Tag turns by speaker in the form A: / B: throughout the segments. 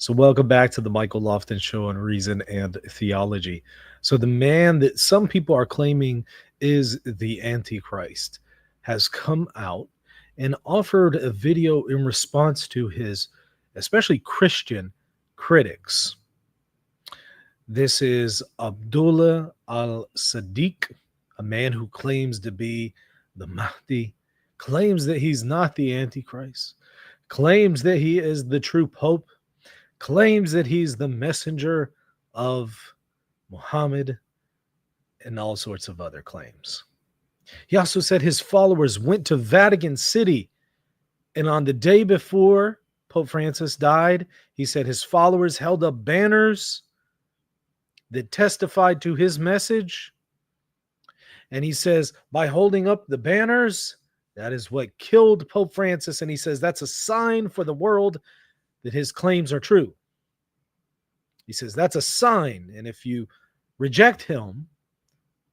A: So, welcome back to the Michael Lofton Show on Reason and Theology. So, the man that some people are claiming is the Antichrist has come out and offered a video in response to his, especially Christian, critics. This is Abdullah al-Sadiq, a man who claims to be the Mahdi, claims that he's not the Antichrist, claims that he is the true Pope, claims that he's the messenger of Muhammad, and all sorts of other claims. He also said his followers went to Vatican City, and on the day before Pope Francis died, he said his followers held up banners that testified to his message. And he says, by holding up the banners, that is what killed Pope Francis. And he says that's a sign for the world that his claims are true. He says that's a sign. And if you reject him,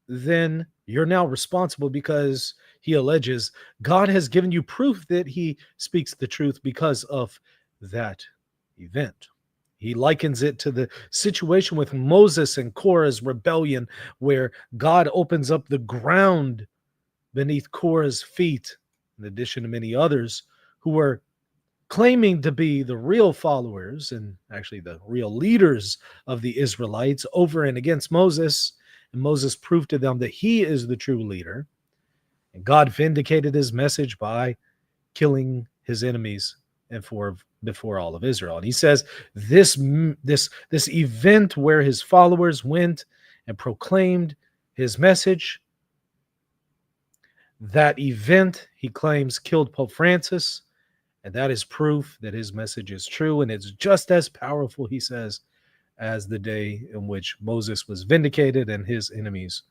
A: then you're now responsible because he alleges God has given you proof that he speaks the truth because of that event. He likens it to the situation with Moses and Korah's rebellion, where God opens up the ground beneath Korah's feet, in addition to many others who were claiming to be the real followers and actually the real leaders of the Israelites over and against Moses. And Moses proved to them that he is the true leader. And God vindicated his message by killing his enemies and before all of Israel. And he says this event where his followers went and proclaimed his message, that event, he claims, killed Pope Francis. And that is proof that his message is true. And it's just as powerful, he says, as the day in which Moses was vindicated and his enemies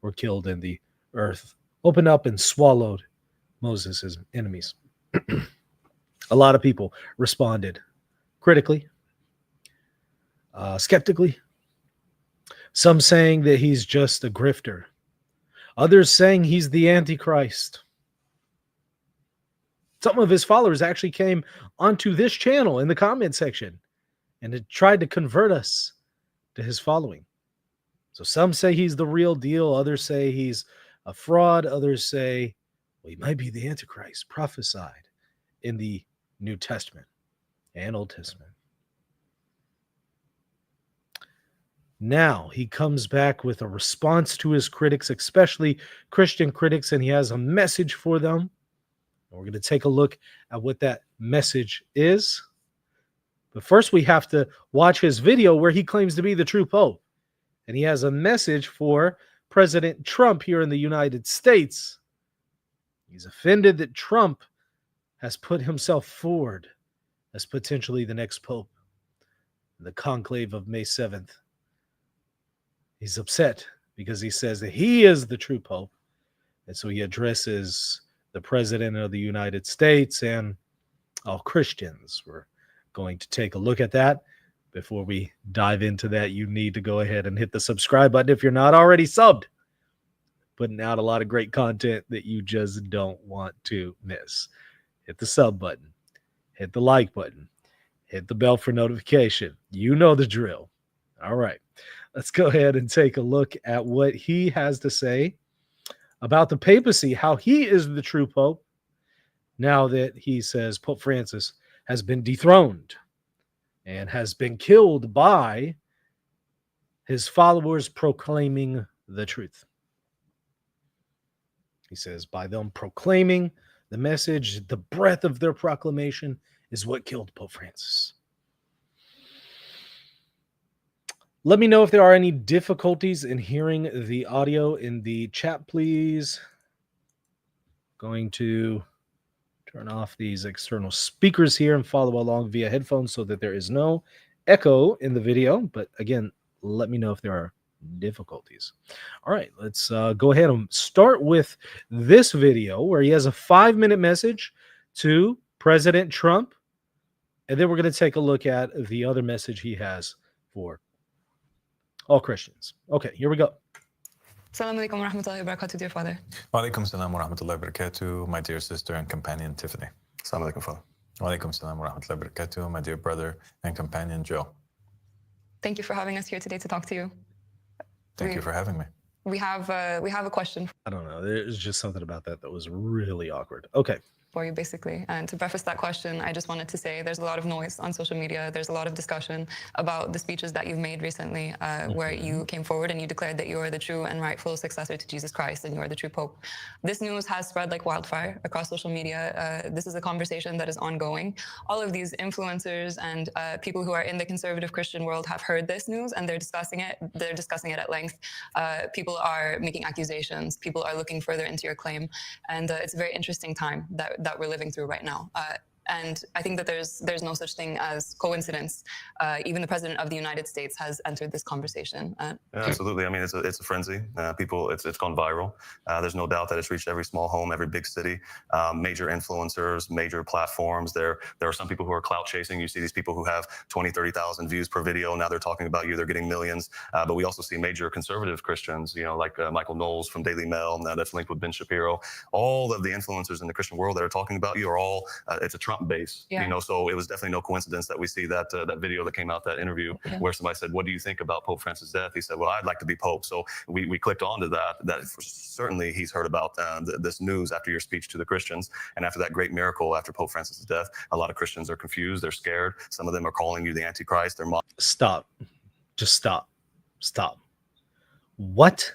A: were killed and the earth opened up and swallowed Moses' enemies. A lot of people responded critically, skeptically. Some saying that he's just a grifter. Others saying he's the Antichrist. Some of his followers actually came onto this channel in the comment section and had tried to convert us to his following. So some say he's the real deal. Others say he's a fraud. Others say, well, he might be the Antichrist prophesied in the New Testament and Old Testament. Now he comes back with a response to his critics, especially Christian critics, and he has a message for them. We're going to take a look at what that message is. But first, we have to watch his video where he claims to be the true Pope. And he has a message for President Trump here in the United States. He's offended that Trump has put himself forward as potentially the next Pope in the conclave of May 7th. He's upset because he says that he is the true Pope. And so he addresses the President of the United States and all Christians. We're going to take a look at that. Before we dive into that, you need to go ahead and hit the subscribe button if you're not already subbed. Putting out a lot of great content that you just don't want to miss. Hit the sub button. Hit the like button. Hit the bell for notification. You know the drill. All right. Let's go ahead and take a look at what he has to say about the papacy, how he is the true Pope, now that he says Pope Francis has been dethroned and has been killed by his followers proclaiming the truth. He says by them proclaiming the message, the breath of their proclamation is what killed Pope Francis. Let me know if there are any difficulties in hearing the audio in the chat, please. Going to turn off these external speakers here and follow along via headphones so that there is no echo in the video. But again, let me know if there are difficulties. All right, let's go ahead and start with this video where he has a 5-minute message to President Trump. And then we're going to take a look at the other message he has for all Christians. Okay, here we go.
B: Assalamu alaikum wa rahmatullahi wa barakatuh, dear Father.
C: Wa alaikum salam wa rahmatullahi wa barakatuh, my dear sister and companion Tiffany. Assalamu alaikum, Father. Walaikum salam wa rahmatullahi wa barakatuh, my dear brother and companion Joe.
B: Thank you for having us here today to talk to you.
C: Thank you for having me.
B: We have a question
A: I don't know. There's just something about that was really awkward. Okay.
B: for you, basically. And to preface that question, I just wanted to say there's a lot of noise on social media. There's a lot of discussion about the speeches that you've made recently, where you came forward and you declared that you are the true and rightful successor to Jesus Christ and you are the true Pope. This news has spread like wildfire across social media. This is a conversation that is ongoing. All of these influencers and people who are in the conservative Christian world have heard this news and they're discussing it. They're discussing it at length. People are making accusations. People are looking further into your claim. And it's a very interesting time that we're living through right now. And I think that there's no such thing as coincidence. Even the president of the United States has entered this conversation.
D: Yeah, absolutely. I mean, it's a frenzy. It's gone viral. There's no doubt that it's reached every small home, every big city, major influencers, major platforms. There are some people who are clout chasing. You see these people who have 20, 30,000 views per video. Now they're talking about you. They're getting millions. But we also see major conservative Christians, like Michael Knowles from Daily Mail, that's linked with Ben Shapiro. All of the influencers in the Christian world that are talking about you are all, it's a Trump base, so it was definitely no coincidence that we see that video that came out, that interview, where somebody said, what do you think about Pope Francis' death? He said, well, I'd like to be Pope. So we clicked onto that certainly he's heard about this news after your speech to the Christians. And after that great miracle, after Pope Francis' death, a lot of Christians are confused. They're scared. Some of them are calling you the Antichrist. They're
A: Stop. Just stop. Stop. What?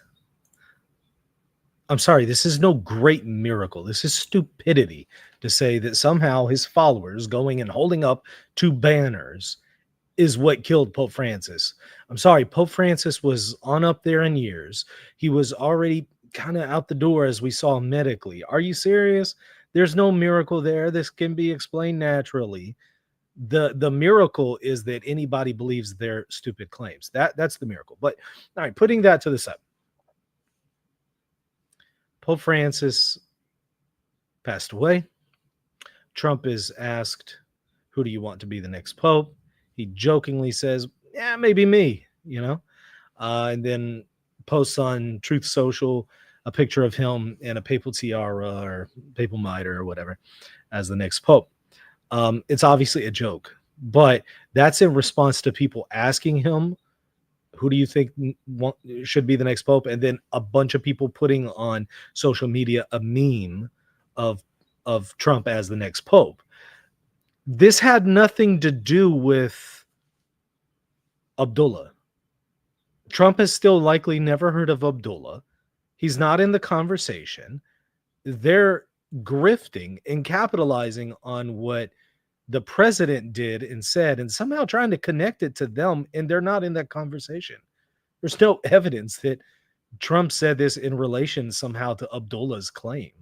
A: I'm sorry, this is no great miracle. This is stupidity to say that somehow his followers going and holding up two banners is what killed Pope Francis. I'm sorry, Pope Francis was on up there in years. He was already kind of out the door, as we saw medically. Are you serious? There's no miracle there. This can be explained naturally. The miracle is that anybody believes their stupid claims. That's the miracle. But all right, putting that to the side. Pope Francis passed away. Trump is asked, who do you want to be the next pope? He jokingly says, yeah, maybe me, and then posts on Truth Social a picture of him in a papal tiara or papal mitre or whatever as the next pope. It's obviously a joke, but that's in response to people asking him, who do you think should be the next pope? And then a bunch of people putting on social media a meme of Trump as the next pope. This had nothing to do with Abdullah. Trump has still likely never heard of Abdullah. He's not in the conversation. They're grifting and capitalizing on what the president did and said, and somehow trying to connect it to them, and they're not in that conversation. There's no evidence that Trump said this in relation somehow to Abdullah's claim.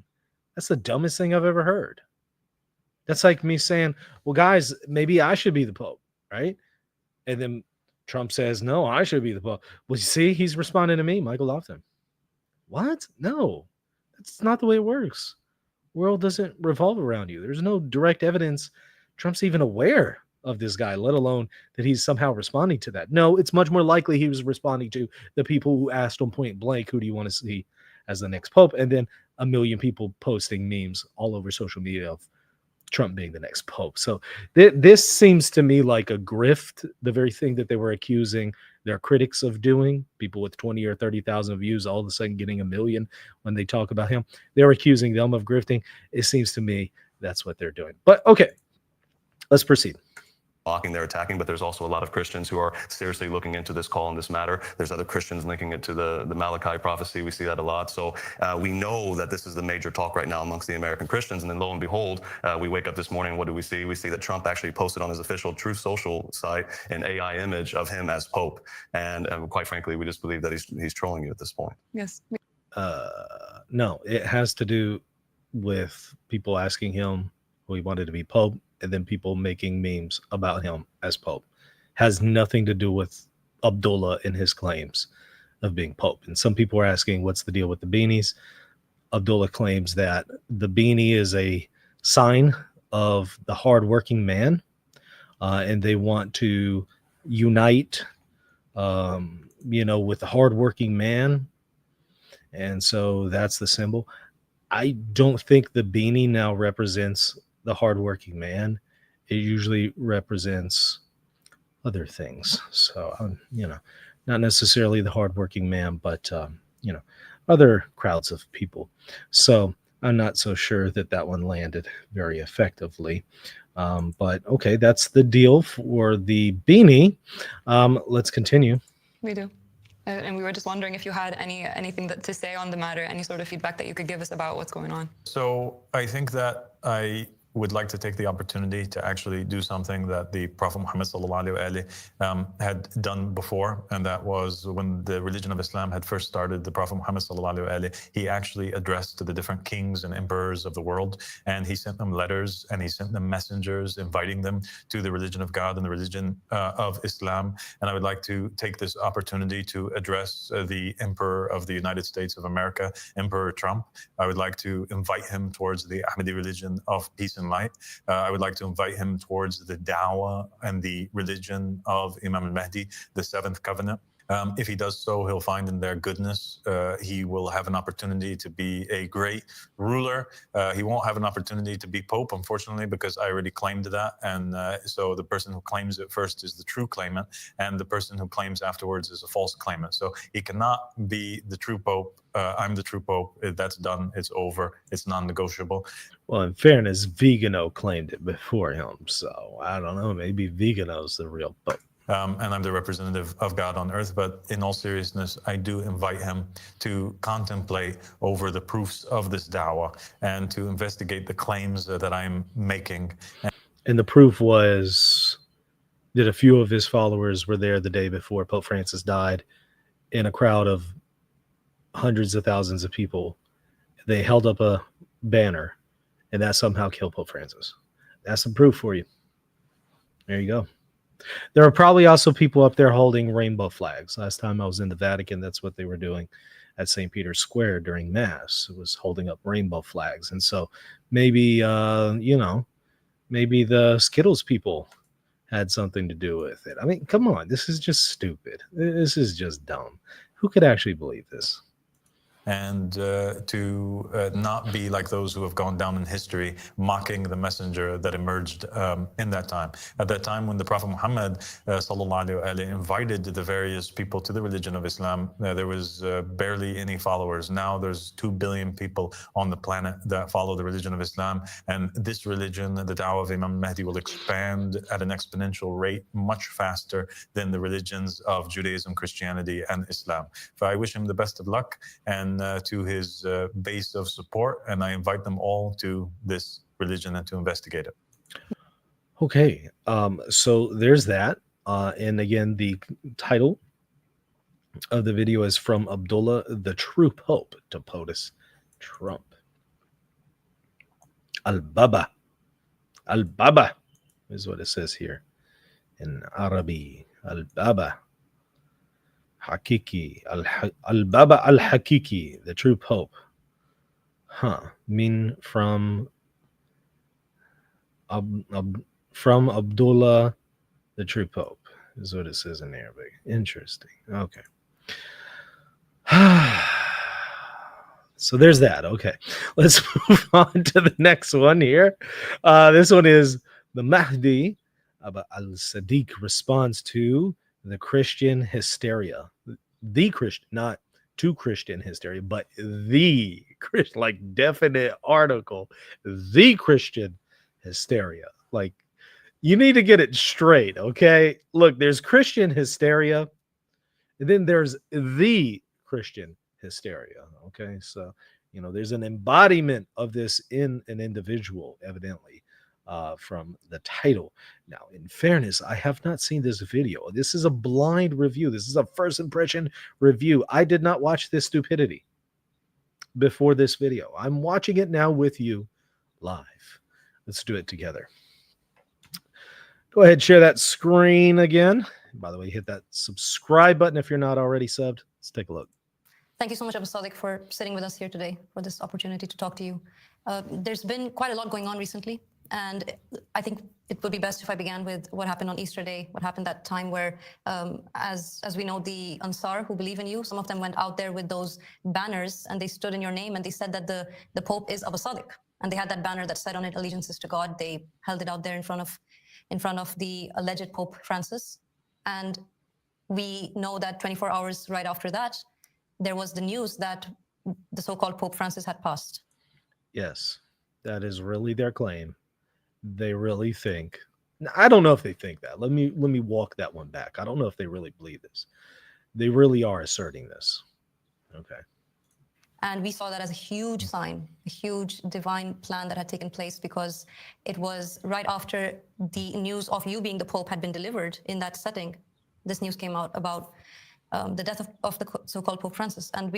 A: That's the dumbest thing I've ever heard. That's like me saying, well, guys, maybe I should be the Pope, right? And then Trump says, no, I should be the Pope. Well, you see, he's responding to me, Michael Lowdown. What? No, that's not the way it works. The world doesn't revolve around you. There's no direct evidence Trump's even aware of this guy, let alone that he's somehow responding to that. No, it's much more likely he was responding to the people who asked him point blank, who do you want to see as the next pope? And then a million people posting memes all over social media of Trump being the next pope. So this seems to me like a grift, the very thing that they were accusing their critics of doing, people with 20 or 30,000 views all of a sudden getting a million when they talk about him. They're accusing them of grifting. It seems to me that's what they're doing. But okay, let's proceed.
D: Mocking, they're attacking, but there's also a lot of Christians who are seriously looking into this call and this matter. There's other Christians linking it to the Malachi prophecy. We see that a lot. So we know that this is the major talk right now amongst the American Christians. And then lo and behold, we wake up this morning, what do we see? We see that Trump actually posted on his official Truth Social site an AI image of him as Pope. And quite frankly, we just believe that he's trolling you at this point.
B: Yes.
A: No, it has to do with people asking him who he wanted to be Pope, and then people making memes about him as Pope. Has nothing to do with Abdullah and his claims of being Pope. And some people are asking, what's the deal with the beanies? Abdullah claims that the beanie is a sign of the hardworking man, and they want to unite, with the hardworking man. And so that's the symbol. I don't think the beanie now represents the hardworking man. it usually represents other things. So, not necessarily the hardworking man, but, other crowds of people. So I'm not so sure that that one landed very effectively. But okay, that's the deal for the beanie. Let's continue.
B: We do. And we were just wondering if you had anything to say on the matter, any sort of feedback that you could give us about what's going on.
C: So I think that I would like to take the opportunity to actually do something that the Prophet Muhammad had done before, and that was when the religion of Islam had first started. The Prophet Muhammad he actually addressed to the different kings and emperors of the world, and he sent them letters and he sent them messengers inviting them to the religion of God and the religion of Islam. And I would like to take this opportunity to address the Emperor of the United States of America, Emperor Trump. I would like to invite him towards the Ahmadi religion of peace and light. I would like to invite him towards the Dawah and the religion of Imam al-Mahdi, the seventh covenant. If he does so, he'll find in their goodness. He will have an opportunity to be a great ruler. He won't have an opportunity to be Pope, unfortunately, because I already claimed that. And so the person who claims it first is the true claimant, and the person who claims afterwards is a false claimant. So he cannot be the true Pope. I'm the true Pope. That's done. It's over. It's non-negotiable.
A: Well, in fairness, Vigano claimed it before him. So I don't know. Maybe Vigano's the real Pope.
C: And I'm the representative of God on earth. But in all seriousness, I do invite him to contemplate over the proofs of this dawah and to investigate the claims that I'm making.
A: And the proof was that a few of his followers were there the day before Pope Francis died in a crowd of hundreds of thousands of people. They held up a banner, and that somehow killed Pope Francis. That's some proof for you. There you go. There are probably also people up there holding rainbow flags. Last time I was in the Vatican, that's what they were doing at St. Peter's Square during Mass. It was holding up rainbow flags. And so maybe, maybe the Skittles people had something to do with it. I mean, come on. This is just stupid. This is just dumb. Who could actually believe this?
C: And to not be like those who have gone down in history, mocking the messenger that emerged in that time. At that time, when the Prophet Muhammad invited the various people to the religion of Islam, there was barely any followers. Now there's 2 billion people on the planet that follow the religion of Islam. And this religion, the Dawah of Imam Mahdi, will expand at an exponential rate much faster than the religions of Judaism, Christianity, and Islam. So I wish him the best of luck. And to his base of support, and I invite them all to this religion and to investigate it.
A: Okay, so there's that. And again, the title of the video is From Abdullah, the True Pope, to POTUS Trump. Al-Baba. Al-Baba is what it says here in Arabi. Al-Baba. Hakiki, Al-Baba al-Hakiki, the true Pope. Mean from Abdullah, the true Pope, is what it says in Arabic. Interesting. Okay. So there's that. Okay. Let's move on to the next one here. This one is the Mahdi al-Sadiq responds to the Christian hysteria. The Christian, not to Christian hysteria, but the Christian, like definite article, the Christian hysteria. Like, you need to get it straight, okay? Look, there's Christian hysteria, and then there's the Christian hysteria, okay? So, there's an embodiment of this in an individual, evidently. From the title. Now, in fairness, I have not seen this video. This is a blind review. This is a first impression review. I did not watch this stupidity before this video. I'm watching it now with you live. Let's do it together. Go ahead, share that screen again. By the way, hit that subscribe button if you're not already subbed. Let's take a look.
E: Thank you so much, Abu Sadiq, for sitting with us here today, for this opportunity to talk to you. There's been quite a lot going on recently. And I think it would be best if I began with what happened on Easter Day, what happened that time where, as we know, the Ansar who believe in you, some of them went out there with those banners and they stood in your name and they said that the Pope is Abu Sadiq. And they had that banner that said on it, allegiances to God. They held it out there in front of in front of the alleged Pope Francis. And we know that 24 hours right after that, there was the news that the so-called Pope Francis had passed.
A: Yes, that is really their claim. They really think. I don't know if they think that. Let me walk that one back. I don't know if they really believe this. They really are asserting this. Okay.
E: And we saw that as a huge sign, a huge divine plan that had taken place, because it was right after the news of you being the Pope had been delivered in that setting. This news came out about the death of the so-called Pope Francis. And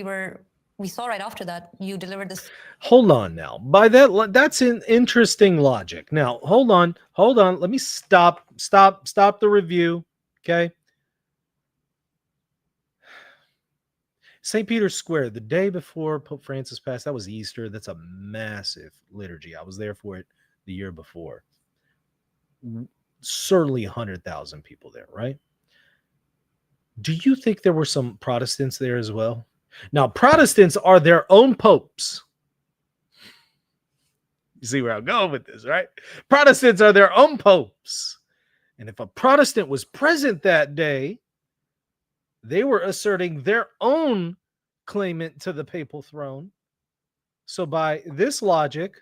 E: we saw right after that you delivered this.
A: Hold on now. By that's an interesting logic. Now, hold on. Let me stop the review. Okay. St. Peter's Square, the day before Pope Francis passed, that was Easter. That's a massive liturgy. I was there for it the year before. Certainly 100,000 people there, right? Do you think there were some Protestants there as well? Now, Protestants are their own popes. You see where I'm going with this, right? Protestants are their own popes. And if a Protestant was present that day, they were asserting their own claimant to the papal throne. So by this logic,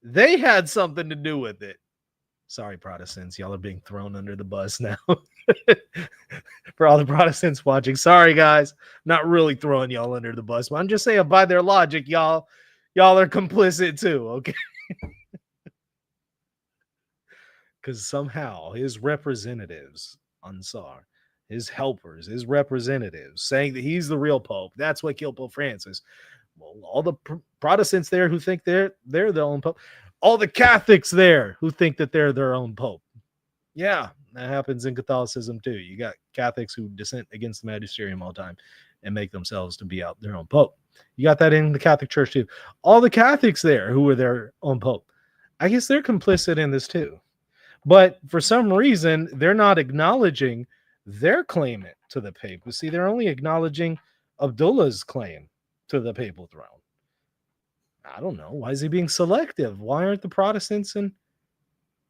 A: they had something to do with it. Sorry, Protestants, y'all are being thrown under the bus now. For all the Protestants watching, sorry guys, not really throwing y'all under the bus, but I'm just saying by their logic, y'all are complicit too, okay? Because somehow his representatives, Ansar, his helpers, his representatives, saying that he's the real Pope. That's what killed Pope Francis. Well, all the Protestants there who think they're their own Pope. All the Catholics there who think that they're their own Pope. Yeah, that happens in Catholicism too. You got Catholics who dissent against the magisterium all the time and make themselves to be out their own Pope. You got that in the Catholic Church too. All the Catholics there who were their own Pope. I guess they're complicit in this too. But for some reason, they're not acknowledging their claimant to the papacy. They're only acknowledging Abdullah's claim to the papal throne. I don't know. Why is he being selective? Why aren't the Protestants and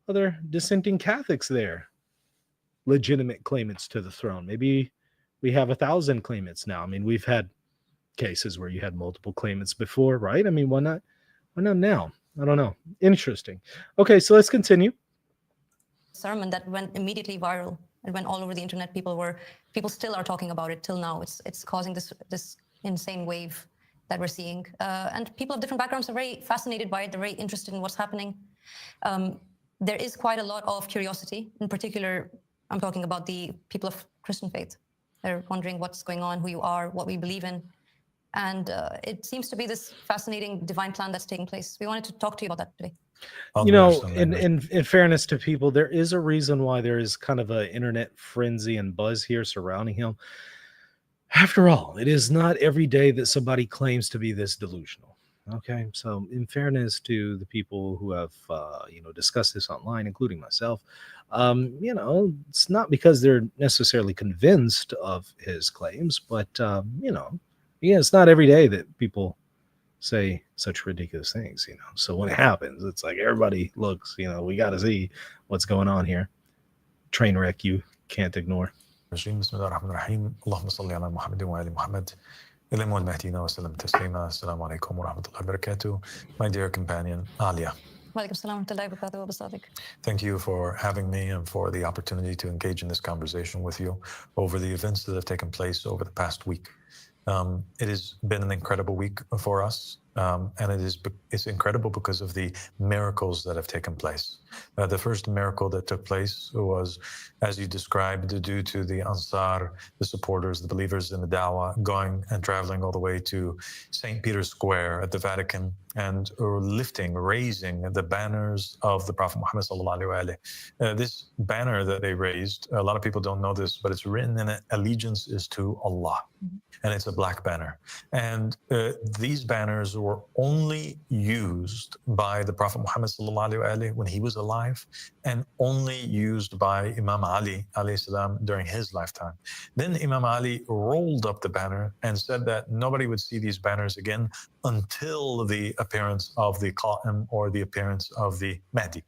A: other dissenting Catholics there legitimate claimants to the throne? Maybe we have 1,000 claimants now. I mean, we've had cases where you had multiple claimants before, right? I mean, why not now? I don't know. Interesting. Okay, so let's continue.
E: Sermon that went immediately viral. It went all over the internet. People still are talking about it till now. It's causing this insane wave that we're seeing. And people of different backgrounds are very fascinated by it. They're very interested in what's happening. There is quite a lot of curiosity. In particular, I'm talking about the people of Christian faith. They're wondering what's going on, who you are, what we believe in. And it seems to be this fascinating divine plan that's taking place. We wanted to talk to you about that today.
A: You know, in fairness to people, there is a reason why there is kind of an internet frenzy and buzz here surrounding him. After all, it is not every day that somebody claims to be this delusional. Okay, so in fairness to the people who have discussed this online, including myself, it's not because they're necessarily convinced of his claims, but it's not every day that people say such ridiculous things, So when it happens, it's like everybody looks, we got to see what's going on here. Train wreck you can't ignore.
C: بسم الله الرحمن الرحيم اللهم صل على محمد وآل محمد إلى موت مهدينا وسلم تسليما السلام عليكم ورحمة الله وبركاته. My dear companion, Alia. Thank you for having me and for the opportunity to engage in this conversation with you over the events that have taken place over the past week. It has been an incredible week for us, and it's incredible because of the miracles that have taken place. The first miracle that took place was, as you described, due to the Ansar, the supporters, the believers in the Dawah, going and traveling all the way to St. Peter's Square at the Vatican and raising the banners of the Prophet Muhammad sallallahu alaihi wasallam. This banner that they raised, a lot of people don't know this, but it's written in it, allegiance is to Allah. And it's a black banner. And these banners were only used by the Prophet Muhammad sallallahu alaihi wasallam when he was alive, and only used by Imam Ali alayhi salam during his lifetime. Then Imam Ali rolled up the banner and said that nobody would see these banners again until the appearance of the Qa'im, or the appearance of the Mahdi.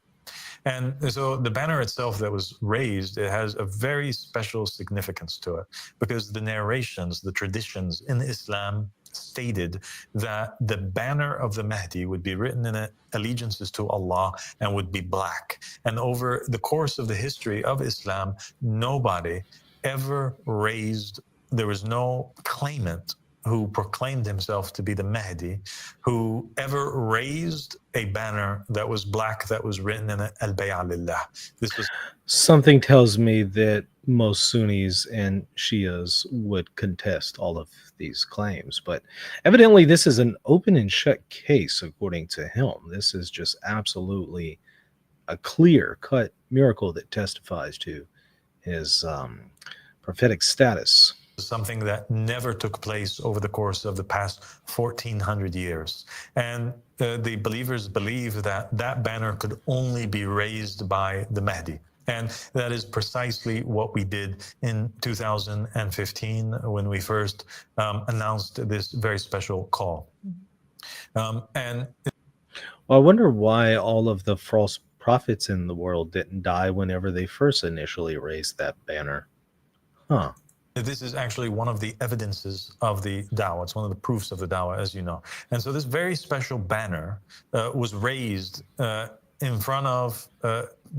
C: And so the banner itself that was raised, it has a very special significance to it, because the narrations, the traditions in Islam stated that the banner of the Mahdi would be written in allegiances to Allah and would be black. And over the course of the history of Islam, nobody ever raised, there was no claimant who proclaimed himself to be the Mahdi who ever raised a banner that was black, that was written in al-Bay'a lillah. This was
A: Something tells me that most Sunnis and Shias would contest all of these claims, but evidently this is an open and shut case, according to him. This is just absolutely a clear-cut miracle that testifies to his prophetic status.
C: something that never took place over the course of the past 1400 years. And the believers believe that that banner could only be raised by the Mahdi. And that is precisely what we did in 2015 when we first announced this very special call.
A: Well, I wonder why all of the false prophets in the world didn't die whenever they first initially raised that banner. Huh.
C: This is actually one of the evidences of the dawah. It's one of the proofs of the dawah, as you know. And so this very special banner was raised in front of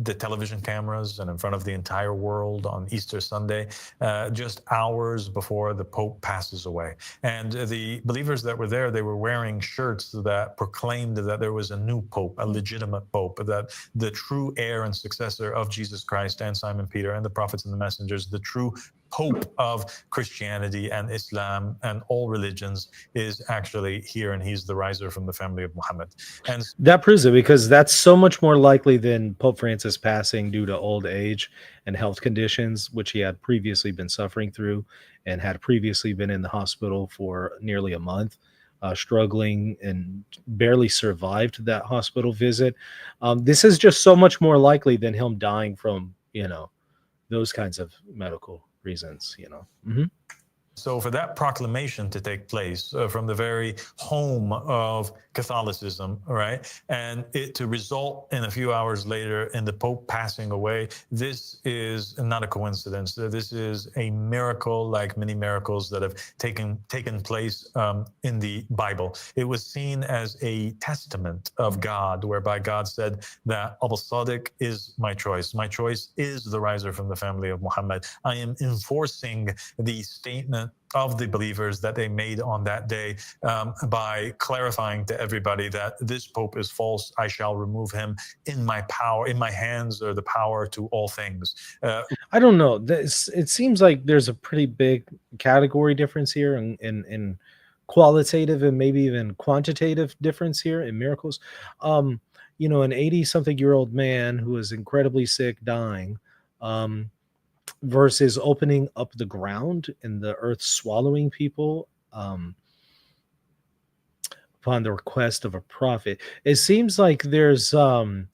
C: the television cameras and in front of the entire world on Easter Sunday, just hours before the Pope passes away. And the believers that were there, they were wearing shirts that proclaimed that there was a new Pope, a legitimate Pope, that the true heir and successor of Jesus Christ and Simon Peter and the prophets and the messengers, the true Pope of Christianity and Islam and all religions, is actually here, and he's the riser from the family of Muhammad. And
A: that proves it, because that's so much more likely than Pope Francis passing due to old age and health conditions, which he had previously been suffering through and had previously been in the hospital for nearly a month, struggling and barely survived that hospital visit. This is just so much more likely than him dying from, those kinds of medical reasons,
C: So for that proclamation to take place from the very home of Catholicism, right, and it to result in a few hours later in the Pope passing away, this is not a coincidence. This is a miracle, like many miracles that have taken place in the Bible. It was seen as a testament of God, whereby God said that Abu Sadiq is my choice. My choice is the riser from the family of Muhammad. I am enforcing the statement of the believers that they made on that day by clarifying to everybody that this Pope is false. I shall remove him. In my power, in my hands are the power to all things.
A: I don't know. It seems like there's a pretty big category difference here in qualitative and maybe even quantitative difference here in miracles. An 80-something-year-old man who is incredibly sick, dying, versus opening up the ground and the earth swallowing people upon the request of a prophet. It seems like there's some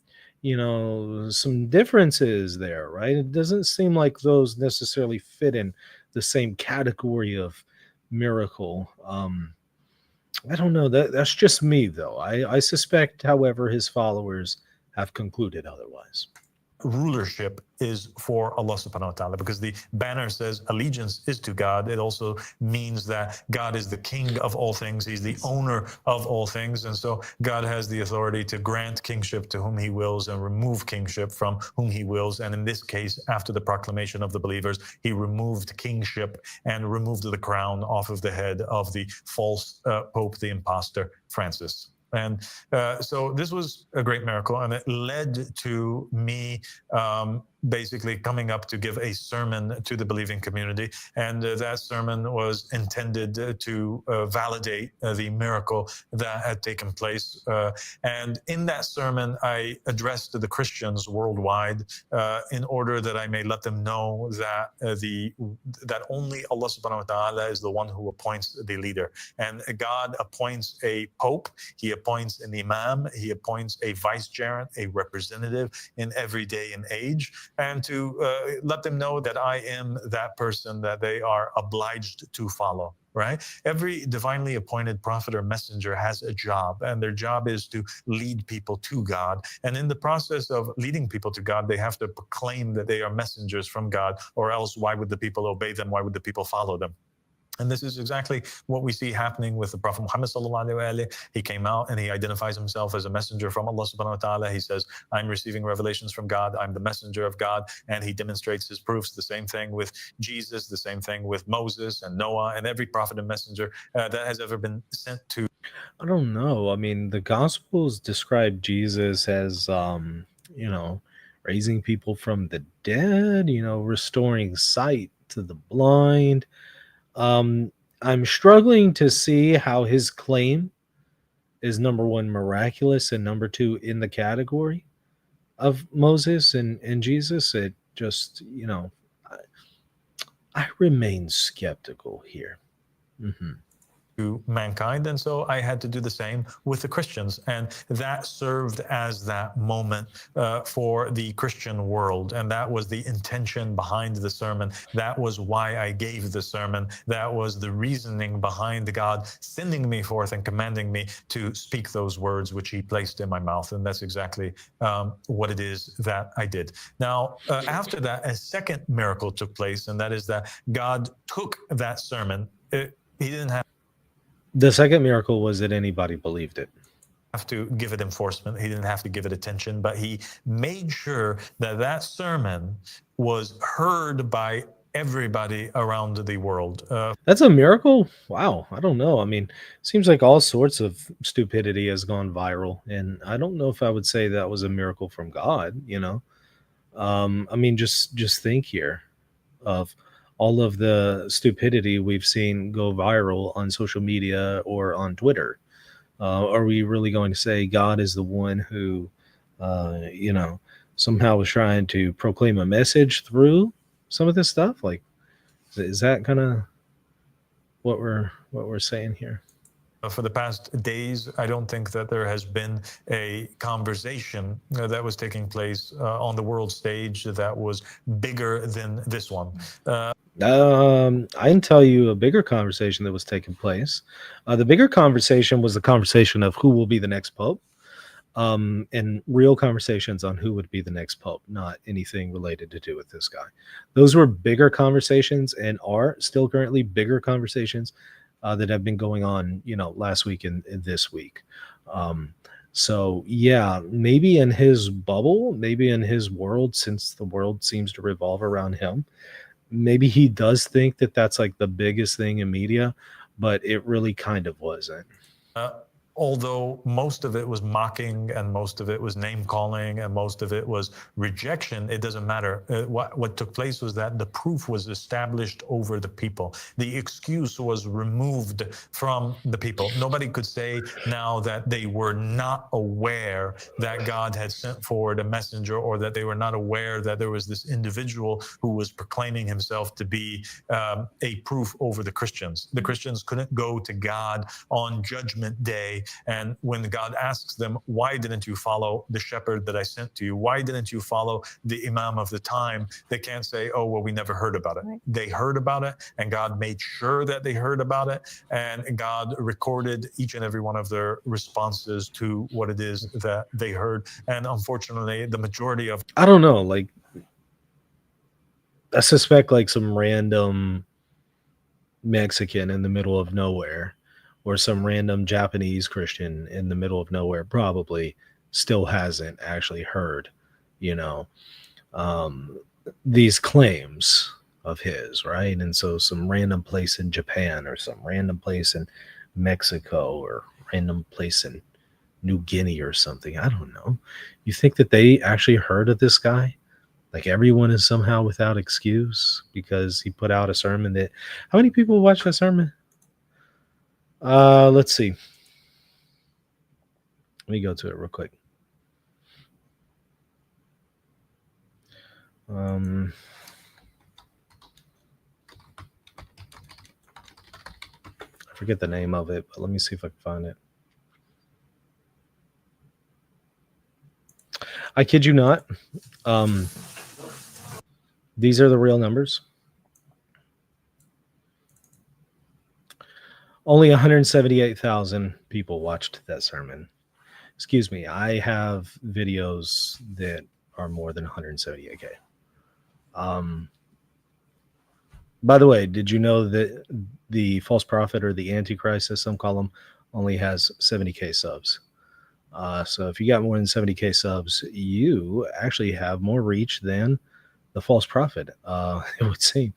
A: differences there, right? It doesn't seem like those necessarily fit in the same category of miracle. I don't know. That's just me, though. I suspect, however, his followers have concluded otherwise.
C: Rulership is for Allah subhanahu wa ta'ala, because the banner says allegiance is to God. It also means that God is the king of all things. He's the owner of all things. And so God has the authority to grant kingship to whom he wills and remove kingship from whom he wills. And in this case, after the proclamation of the believers, he removed kingship and removed the crown off of the head of the false Pope, the impostor, Francis. And so this was a great miracle, and it led to me basically coming up to give a sermon to the believing community. And that sermon was intended to validate the miracle that had taken place. And in that sermon, I addressed the Christians worldwide in order that I may let them know that that only Allah subhanahu wa ta'ala is the one who appoints the leader. And God appoints a pope, he appoints an imam, he appoints a vicegerent, a representative in every day and age. and to let them know that I am that person that they are obliged to follow. Right? Every divinely appointed prophet or messenger has a job, and their job is to lead people to God. And in the process of leading people to God, they have to proclaim that they are messengers from God, or else why would the people obey them? Why would the people follow them? And this is exactly what we see happening with the Prophet Muhammad sallallahu alaihi wasallam. He came out and he identifies himself as a messenger from Allah subhanahu wa ta'ala. He says, I'm receiving revelations from God. I'm the messenger of God. And he demonstrates his proofs. The same thing with Jesus, the same thing with Moses and Noah and every prophet and messenger that has ever been sent to.
A: I don't know. I mean, the Gospels describe Jesus as, raising people from the dead, restoring sight to the blind. I'm struggling to see how his claim is number one, miraculous, and number two, in the category of Moses and Jesus. It just, I remain skeptical here.
C: To mankind. And so I had to do the same with the Christians. And that served as that moment for the Christian world. And that was the intention behind the sermon. That was why I gave the sermon. That was the reasoning behind God sending me forth and commanding me to speak those words which he placed in my mouth. And that's exactly what it is that I did. Now, after that, a second miracle took place. And that is that God took that sermon. He didn't have
A: The second miracle was that anybody believed it.
C: To give it enforcement. He didn't have to give it attention, but he made sure that that sermon was heard by everybody around the world.
A: That's a miracle? Wow. I don't know. I mean, seems like all sorts of stupidity has gone viral. And I don't know if I would say that was a miracle from God, I mean, just think here of all of the stupidity we've seen go viral on social media or on Twitter. Are we really going to say God is the one who, somehow was trying to proclaim a message through some of this stuff? Like, is that kind of what we're saying here?
C: For the past days, I don't think that there has been a conversation that was taking place on the world stage that was bigger than this one.
A: I can tell you a bigger conversation that was taking place. The bigger conversation was the conversation of who will be the next pope, and real conversations on who would be the next pope, not anything related to do with this guy. Those were bigger conversations and are still currently bigger conversations that have been going on, last week and this week. So yeah, maybe in his bubble, maybe in his world, since the world seems to revolve around him, maybe he does think that that's like the biggest thing in media, but it really kind of wasn't.
C: Although most of it was mocking and most of it was name calling and most of it was rejection, it doesn't matter. What took place was that the proof was established over the people. The excuse was removed from the people. Nobody could say now that they were not aware that God had sent forward a messenger, or that they were not aware that there was this individual who was proclaiming himself to be a proof over the Christians. The Christians couldn't go to God on Judgment Day, and when God asks them, why didn't you follow the shepherd that I sent to you? Why didn't you follow the imam of the time? They can't say, oh, well, we never heard about it. Right. They heard about it, and God made sure that they heard about it. And God recorded each and every one of their responses to what it is that they heard. And unfortunately, the majority of...
A: I don't know, like, I suspect like some random Mexican in the middle of nowhere, or some random Japanese Christian in the middle of nowhere probably still hasn't actually heard, these claims of his, right? And so some random place in Japan, or some random place in Mexico, or random place in New Guinea or something, I don't know. You think that they actually heard of this guy? Like, everyone is somehow without excuse because he put out a sermon that... How many people watched that sermon? Let's see. Let me go to it real quick. I forget the name of it, but let me see if I can find it. I kid you not. These are the real numbers. Only 178,000 people watched that sermon. Excuse me, I have videos that are more than 178K. By the way, did you know that the false prophet, or the Antichrist, as some call him, only has 70K subs? So if you got more than 70K subs, you actually have more reach than the false prophet, it would seem.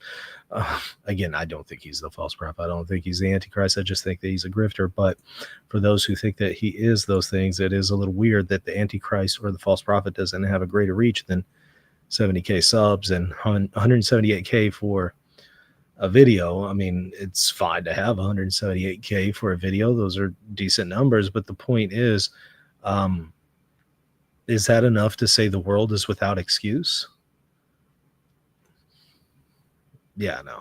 A: Again, I don't think he's the false prophet. I don't think he's the Antichrist. I just think that he's a grifter. But for those who think that he is those things, it is a little weird that the Antichrist or the false prophet doesn't have a greater reach than 70K subs and 178K for a video. I mean, it's fine to have 178K for a video. Those are decent numbers. But the point is that enough to say the world is without excuse? Yeah, no.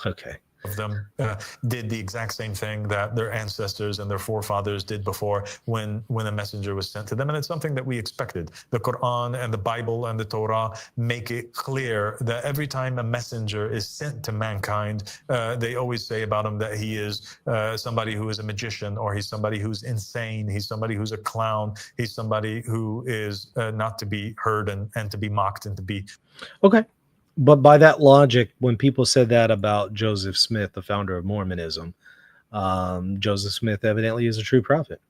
A: Okay.
C: Of them did the exact same thing that their ancestors and their forefathers did before when a messenger was sent to them. And it's something that we expected. The Quran and the Bible and the Torah make it clear that every time a messenger is sent to mankind, they always say about him that he is somebody who is a magician, or he's somebody who's insane, he's somebody who's a clown, he's somebody who is not to be heard and to be mocked and to be...
A: Okay. But by that logic, when people said that about Joseph Smith, the founder of Mormonism, Joseph Smith evidently is a true prophet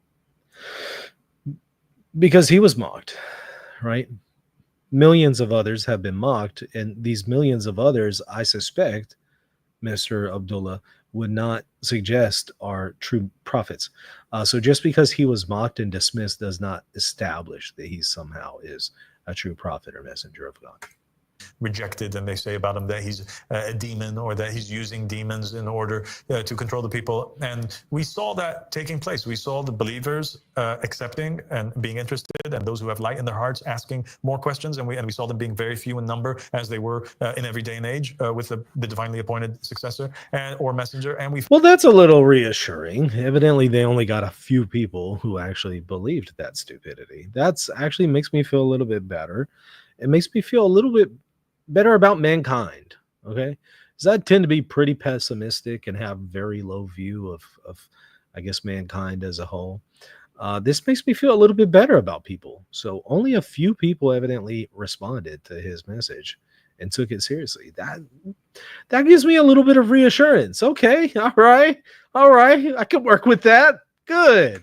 A: because he was mocked, right? Millions of others have been mocked, and these millions of others, I suspect, Mr. Abdullah, would not suggest are true prophets. So just because he was mocked and dismissed does not establish that he somehow is a true prophet or messenger of God.
C: Rejected, and they say about him that he's a demon, or that he's using demons in order to control the people. And we saw that taking place. We saw the believers accepting and being interested, and those who have light in their hearts asking more questions. And we saw them being very few in number, as they were in every day and age, with the divinely appointed successor or messenger. And
A: well, that's a little reassuring. Evidently, they only got a few people who actually believed that stupidity. That's actually makes me feel a little bit better. It makes me feel a little bit better about mankind, okay? Because I tend to be pretty pessimistic and have very low view of I guess, mankind as a whole. This makes me feel a little bit better about people. So only a few people evidently responded to his message and took it seriously. That gives me a little bit of reassurance. Okay, all right, I can work with that. Good.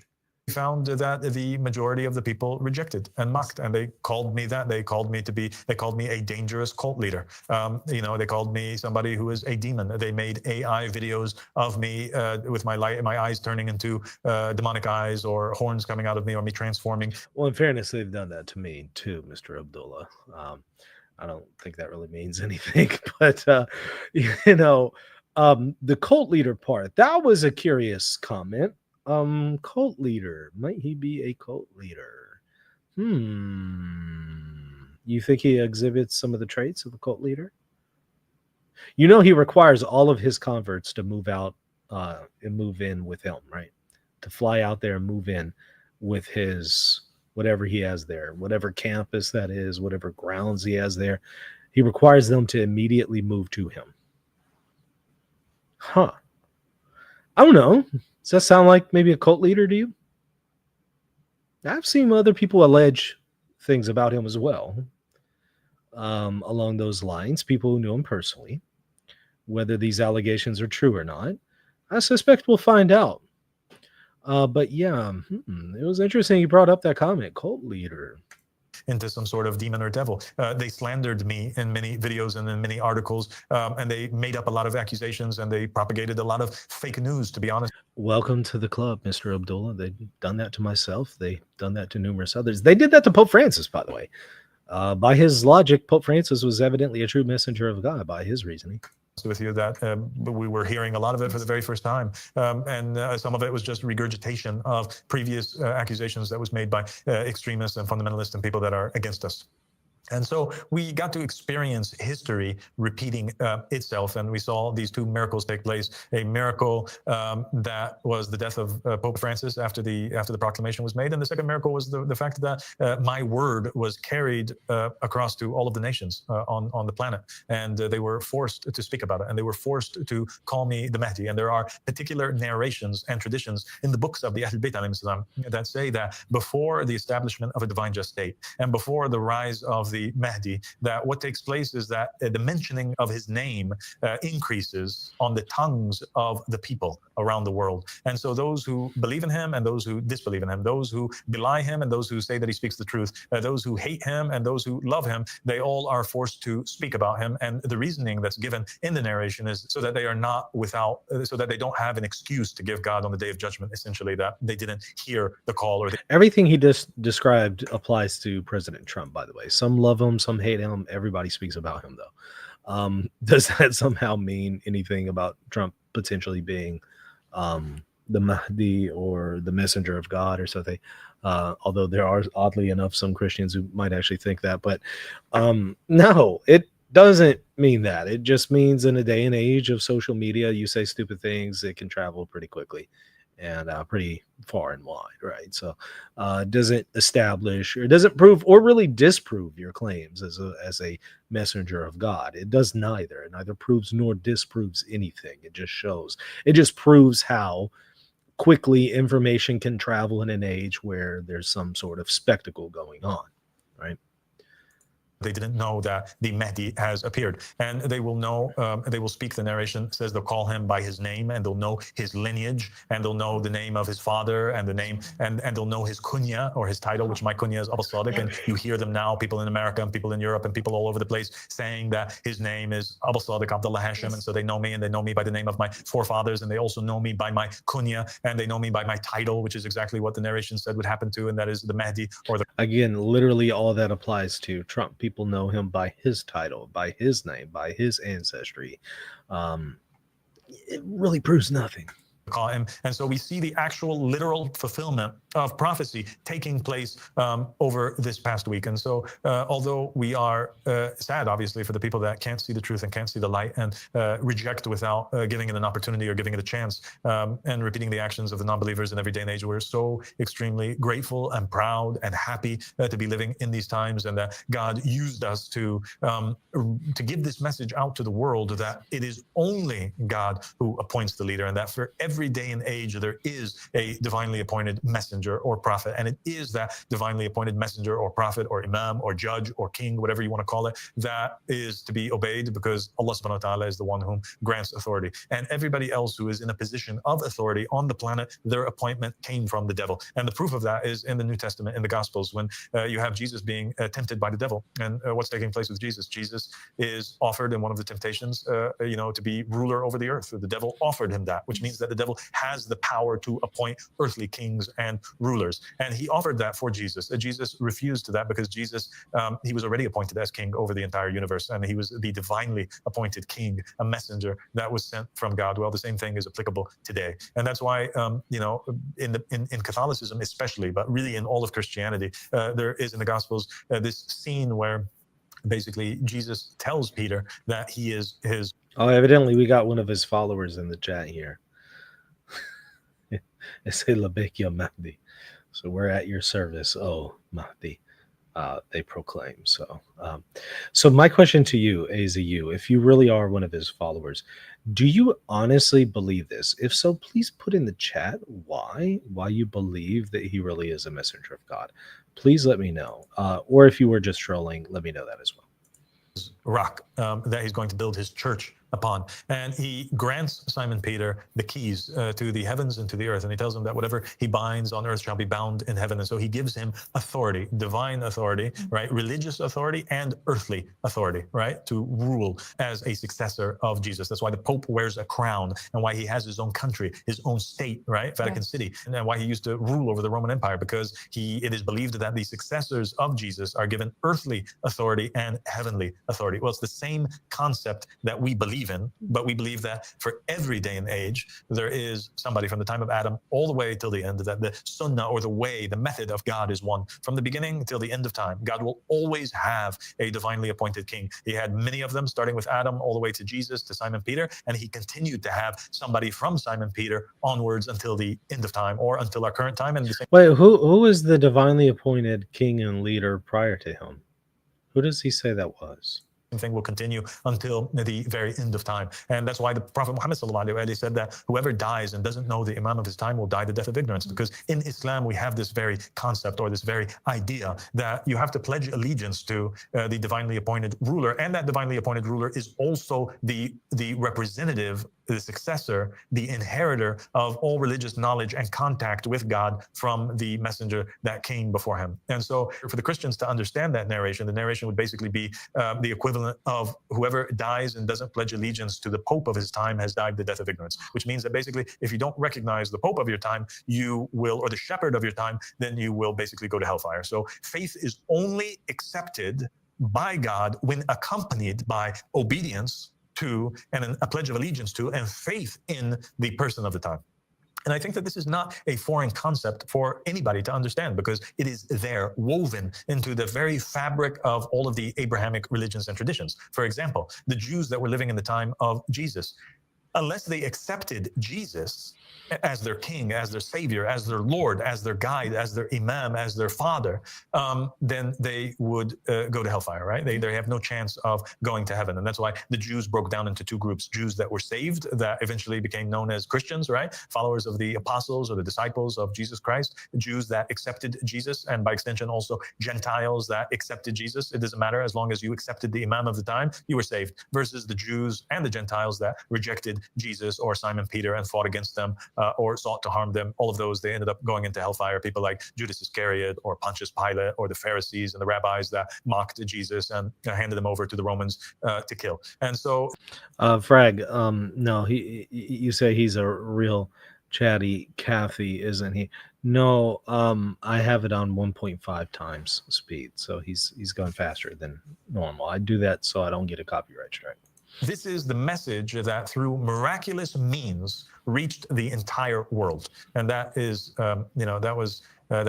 C: Found that the majority of the people rejected and mocked, and they called me that. They called me a dangerous cult leader. They called me somebody who is a demon. They made AI videos of me with my eyes turning into demonic eyes, or horns coming out of me, or me transforming.
A: Well, in fairness, they've done that to me too, Mr. Abdullah. I don't think that really means anything, but the cult leader part, that was a curious comment. Cult leader. Might he be a cult leader? You think he exhibits some of the traits of a cult leader? He requires all of his converts to move out and move in with him, right? To fly out there and move in with his whatever he has there, whatever campus that is, whatever grounds he has there. He requires them to immediately move to him. I don't know. Does that sound like maybe a cult leader to you? I've seen other people allege things about him as well. Along those lines, people who knew him personally. Whether these allegations are true or not, I suspect we'll find out. But yeah, it was interesting you brought up that comment, cult leader.
C: Into some sort of demon or devil. They slandered me in many videos and in many articles, and they made up a lot of accusations, and they propagated a lot of fake news, to be honest.
A: Welcome to the club, Mr. Abdullah. They've done that to myself. They've done that to numerous others. They did that to Pope Francis, by the way. By his logic, Pope Francis was evidently a true messenger of God by his reasoning.
C: With you that we were hearing a lot of it for the very first time, and some of it was just regurgitation of previous accusations that was made by extremists and fundamentalists and people that are against us. And so we got to experience history repeating itself, and we saw these two miracles take place. A miracle that was the death of Pope Francis after the proclamation was made, and the second miracle was the fact that my word was carried across to all of the nations on the planet, and they were forced to speak about it, and they were forced to call me the Mahdi. And there are particular narrations and traditions in the books of the Ahl Bayt alayhim salam that say that before the establishment of a divine just state and before the rise of the Mahdi, that what takes place is that the mentioning of his name increases on the tongues of the people around the world. And so those who believe in him and those who disbelieve in him, those who belie him and those who say that he speaks the truth, those who hate him and those who love him, they all are forced to speak about him. And the reasoning that's given in the narration is so that they are not without, so that they don't have an excuse to give God on the day of judgment, essentially, that they didn't hear the call. Or
A: everything he just described applies to President Trump, by the way. Some love him, some hate him. Everybody speaks about him, though. Does that somehow mean anything about Trump potentially being the Mahdi or the messenger of God or something? Although there are, oddly enough, some Christians who might actually think that. But no, it doesn't mean that. It just means in a day and age of social media, you say stupid things, it can travel pretty quickly and pretty far and wide, right? So doesn't establish or doesn't prove or really disprove your claims as a messenger of God. It does neither. It neither proves nor disproves anything. It just shows. It just proves how quickly information can travel in an age where there's some sort of spectacle going on, right?
C: They didn't know that the Mahdi has appeared, and they will know, they will speak. The narration says they'll call him by his name, and they'll know his lineage, and they'll know the name of his father, and the name, and they'll know his kunya or his title, which my kunya is Abu Sadiq. And you hear them now, people in America and people in Europe and people all over the place saying that his name is Abu Sadiq Abdullah Hashim. And so they know me, and they know me by the name of my forefathers, and they also know me by my kunya, and they know me by my title, which is exactly what the narration said would happen to, and that is the Mahdi or the...
A: Again, literally all that applies to Trump. People know him by his title, by his name, by his ancestry. It really proves nothing.
C: Call him. And so we see the actual literal fulfillment of prophecy taking place over this past week. And so although we are sad, obviously, for the people that can't see the truth and can't see the light and reject without giving it an opportunity or giving it a chance and repeating the actions of the non-believers in every day and age, we're so extremely grateful and proud and happy to be living in these times, and that God used us to give this message out to the world that it is only God who appoints the leader, and that for every day and age there is a divinely appointed messenger or prophet, and it is that divinely appointed messenger or prophet or imam or judge or king, whatever you want to call it, that is to be obeyed, because Allah subhanahu wa ta'ala is the one whom grants authority. And everybody else who is in a position of authority on the planet, their appointment came from the devil. And the proof of that is in the New Testament, in the Gospels, when you have Jesus being tempted by the devil. And what's taking place with Jesus? Jesus is offered in one of the temptations, to be ruler over the earth. The devil offered him that, which means that the devil has the power to appoint earthly kings and rulers. And he offered that for Jesus. Jesus refused to that because Jesus, he was already appointed as king over the entire universe. And he was the divinely appointed king, a messenger that was sent from God. Well, the same thing is applicable today. And that's why, in Catholicism especially, but really in all of Christianity, there is in the Gospels this scene where basically Jesus tells Peter that he is his...
A: Oh, evidently we got one of his followers in the chat here. They say Labek ya Mahdi. So we're at your service, oh Mahdi. They proclaim. So my question to you, AZU, if you really are one of his followers, do you honestly believe this? If so, please put in the chat why you believe that he really is a messenger of God. Please let me know. Or if you were just trolling, let me know that as well.
C: Rock that he's going to build his church upon. And he grants Simon Peter the keys to the heavens and to the earth. And he tells him that whatever he binds on earth shall be bound in heaven. And so he gives him authority, divine authority, right? Religious authority and earthly authority, right? To rule as a successor of Jesus. That's why the Pope wears a crown, and why he has his own country, his own state, right? Vatican City. And then why he used to rule over the Roman Empire, because it is believed that the successors of Jesus are given earthly authority and heavenly authority. Well, it's the same concept that we believe believe in, but we believe that for every day and age, there is somebody from the time of Adam all the way till the end, that the sunnah, or the way, the method of God is one. From the beginning till the end of time, God will always have a divinely appointed king. He had many of them, starting with Adam all the way to Jesus, to Simon Peter, and he continued to have somebody from Simon Peter onwards until the end of time, or until our current time. And the same
A: Wait, who is the divinely appointed king and leader prior to him? Who does he say that was?
C: thing will continue until the very end of time. And that's why the Prophet Muhammad ﷺ said that whoever dies and doesn't know the Imam of his time will die the death of ignorance. Because in Islam, we have this very concept, or this very idea, that you have to pledge allegiance to the divinely appointed ruler. And that divinely appointed ruler is also the representative, the successor, the inheritor of all religious knowledge and contact with God from the messenger that came before him. And so for the Christians to understand that narration, the narration would basically be the equivalent of whoever dies and doesn't pledge allegiance to the Pope of his time has died the death of ignorance, which means that basically if you don't recognize the Pope of your time, you will, or the shepherd of your time, then you will basically go to hellfire. So faith is only accepted by God when accompanied by obedience to, and a pledge of allegiance to, and faith in the person of the time. And I think that this is not a foreign concept for anybody to understand, because it is there, woven into the very fabric of all of the Abrahamic religions and traditions. For example, the Jews that were living in the time of Jesus, unless they accepted Jesus as their king, as their savior, as their Lord, as their guide, as their imam, as their father, then they would go to hellfire, right? They have no chance of going to heaven. And that's why the Jews broke down into two groups: Jews that were saved, that eventually became known as Christians, right? Followers of the apostles or the disciples of Jesus Christ, Jews that accepted Jesus, and by extension also Gentiles that accepted Jesus. It doesn't matter, as long as you accepted the imam of the time, you were saved, versus the Jews and the Gentiles that rejected Jesus or Simon Peter and fought against them, or sought to harm them. All of those, they ended up going into hellfire. People like Judas Iscariot or Pontius Pilate, or the Pharisees and the rabbis that mocked Jesus and handed him over to the Romans to kill. And so,
A: Frag, no, you say he's a real chatty Cathy, isn't he? No, I have it on 1.5 times speed, so he's gone faster than normal. I do that so I don't get a copyright strike.
C: this is the message that through miraculous means reached the entire world. And that is, that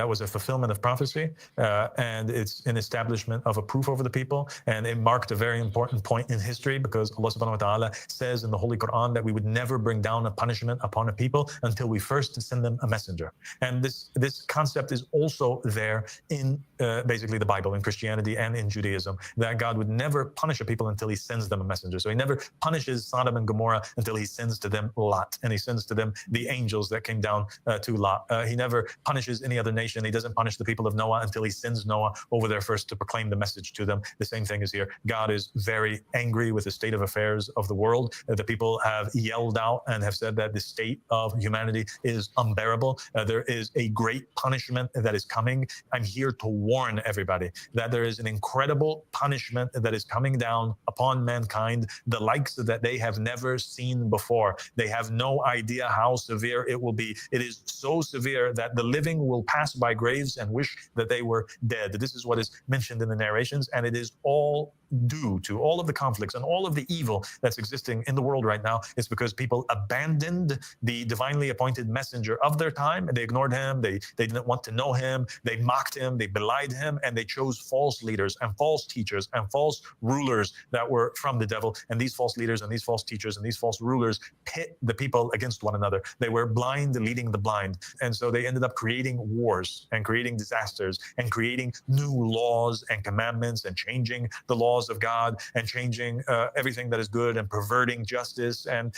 C: was a fulfillment of prophecy, and it's an establishment of a proof over the people. And it marked a very important point in history, because Allah subhanahu wa ta'ala says in the Holy Quran that we would never bring down a punishment upon a people until we first send them a messenger. And this concept is also there in basically the Bible, in Christianity and in Judaism, that God would never punish a people until he sends them a messenger. So he never punishes Sodom and Gomorrah until he sends to them Lot, and he sends to them the angels that came down to Lot. He never punishes any other nation. He doesn't punish the people of Noah until he sends Noah over there first to proclaim the message to them. The same thing is here. God is very angry with the state of affairs of the world. The people have yelled out and have said that the state of humanity is unbearable. There is a great punishment that is coming. I'm here to warn everybody that there is an incredible punishment that is coming down upon mankind, the likes that they have never seen before. They have no idea how severe it will be. It is so severe that the living will pass by graves and wish that they were dead. This is what is mentioned in the narrations, and it is all due to all of the conflicts and all of the evil that's existing in the world right now. It's because people abandoned the divinely appointed messenger of their time, and they ignored him. They didn't want to know him. They mocked him. They belied him, and they chose false leaders and false teachers and false rulers that were from the devil. And these false leaders and these false teachers and these false rulers pit the people against one another. They were blind leading the blind. And so they ended up creating wars and creating disasters and creating new laws and commandments and changing the laws of God and changing everything that is good and perverting justice. And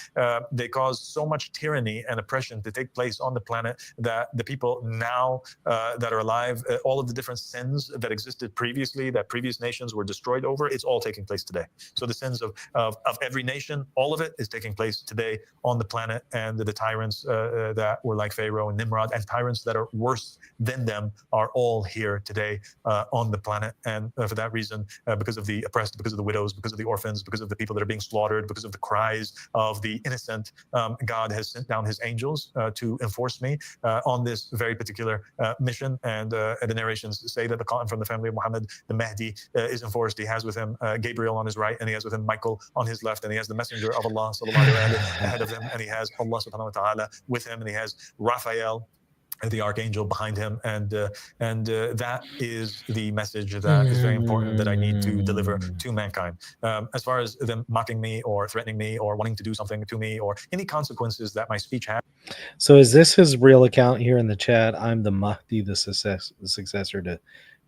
C: they caused so much tyranny and oppression to take place on the planet that the people now that are alive, all of the different sins that existed previously, that previous nations were destroyed over, it's all taking place today. So the sins of every nation, all of it is taking place today on the planet. And the tyrants that were like Pharaoh and Nimrod, and tyrants that are worse than them, are all here today on the planet. And for that reason, because of the oppressed, because of the widows, because of the orphans, because of the people that are being slaughtered, because of the cries of the innocent. God has sent down his angels to enforce me on this very particular mission. And the narrations say that the Qa'im from the family of Muhammad, the Mahdi, is enforced. He has with him Gabriel on his right, and he has with him Michael on his left, and he has the messenger of Allah sallallahu alaihi wasallam ahead of him, and he has Allah subhanahu wa ta'ala with him, and he has Raphael, the archangel, behind him, and that is the message that is very important that I need to deliver to mankind. As far as them mocking me or threatening me or wanting to do something to me or any consequences that my speech has.
A: So is this his real account here in the chat? I'm the Mahdi, the successor to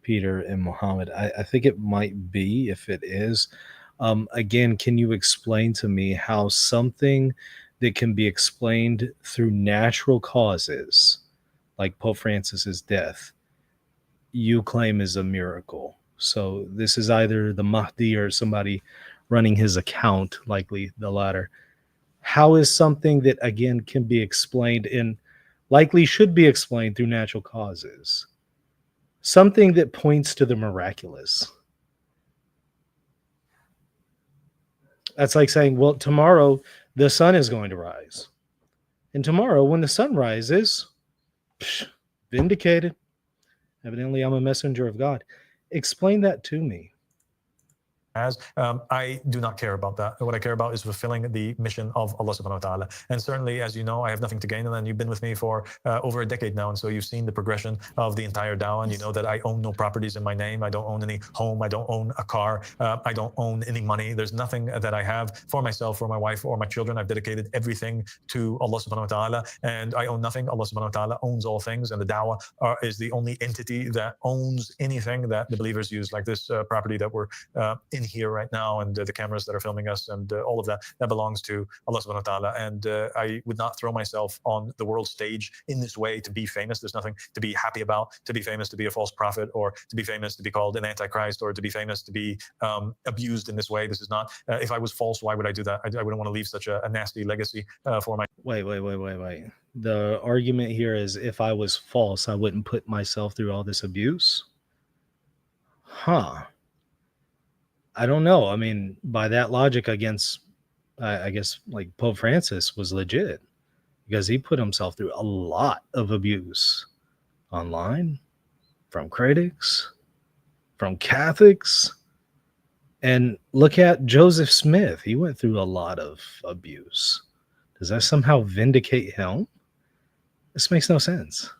A: Peter and Muhammad. I think it might be. If it is, again, can you explain to me how something that can be explained through natural causes, like Pope Francis's death, you claim is a miracle? So this is either the Mahdi or somebody running his account, likely the latter. How is something that, again, can be explained and likely should be explained through natural causes, something that points to the miraculous? That's like saying, well, tomorrow the sun is going to rise. And tomorrow when the sun rises, vindicated. Evidently, I'm a messenger of God. Explain that to me.
C: I do not care about that. What I care about is fulfilling the mission of Allah subhanahu wa ta'ala. And certainly, as you know, I have nothing to gain. And then you've been with me for over a decade now. And so you've seen the progression of the entire dawah. And you know that I own no properties in my name. I don't own any home. I don't own a car. I don't own any money. There's nothing that I have for myself, for my wife, or my children. I've dedicated everything to Allah subhanahu wa ta'ala. And I own nothing. Allah subhanahu wa ta'ala owns all things. And the dawah is the only entity that owns anything that the believers use, like this property that we're in here right now, and the cameras that are filming us, and all of that belongs to Allah subhanahu wa ta'ala. And I would not throw myself on the world stage in this way to be famous. There's nothing to be happy about, to be famous, to be a false prophet, or to be famous, to be called an Antichrist, or to be famous, to be abused in this way. This is not, if I was false, why would I do that? I wouldn't want to leave such a nasty legacy for my...
A: Wait. The argument here is, if I was false, I wouldn't put myself through all this abuse? Huh. I don't know. I mean, by that logic, I guess like Pope Francis was legit, because he put himself through a lot of abuse online, from critics, from Catholics. And look at Joseph Smith. He went through a lot of abuse. Does that somehow vindicate him? This makes no sense.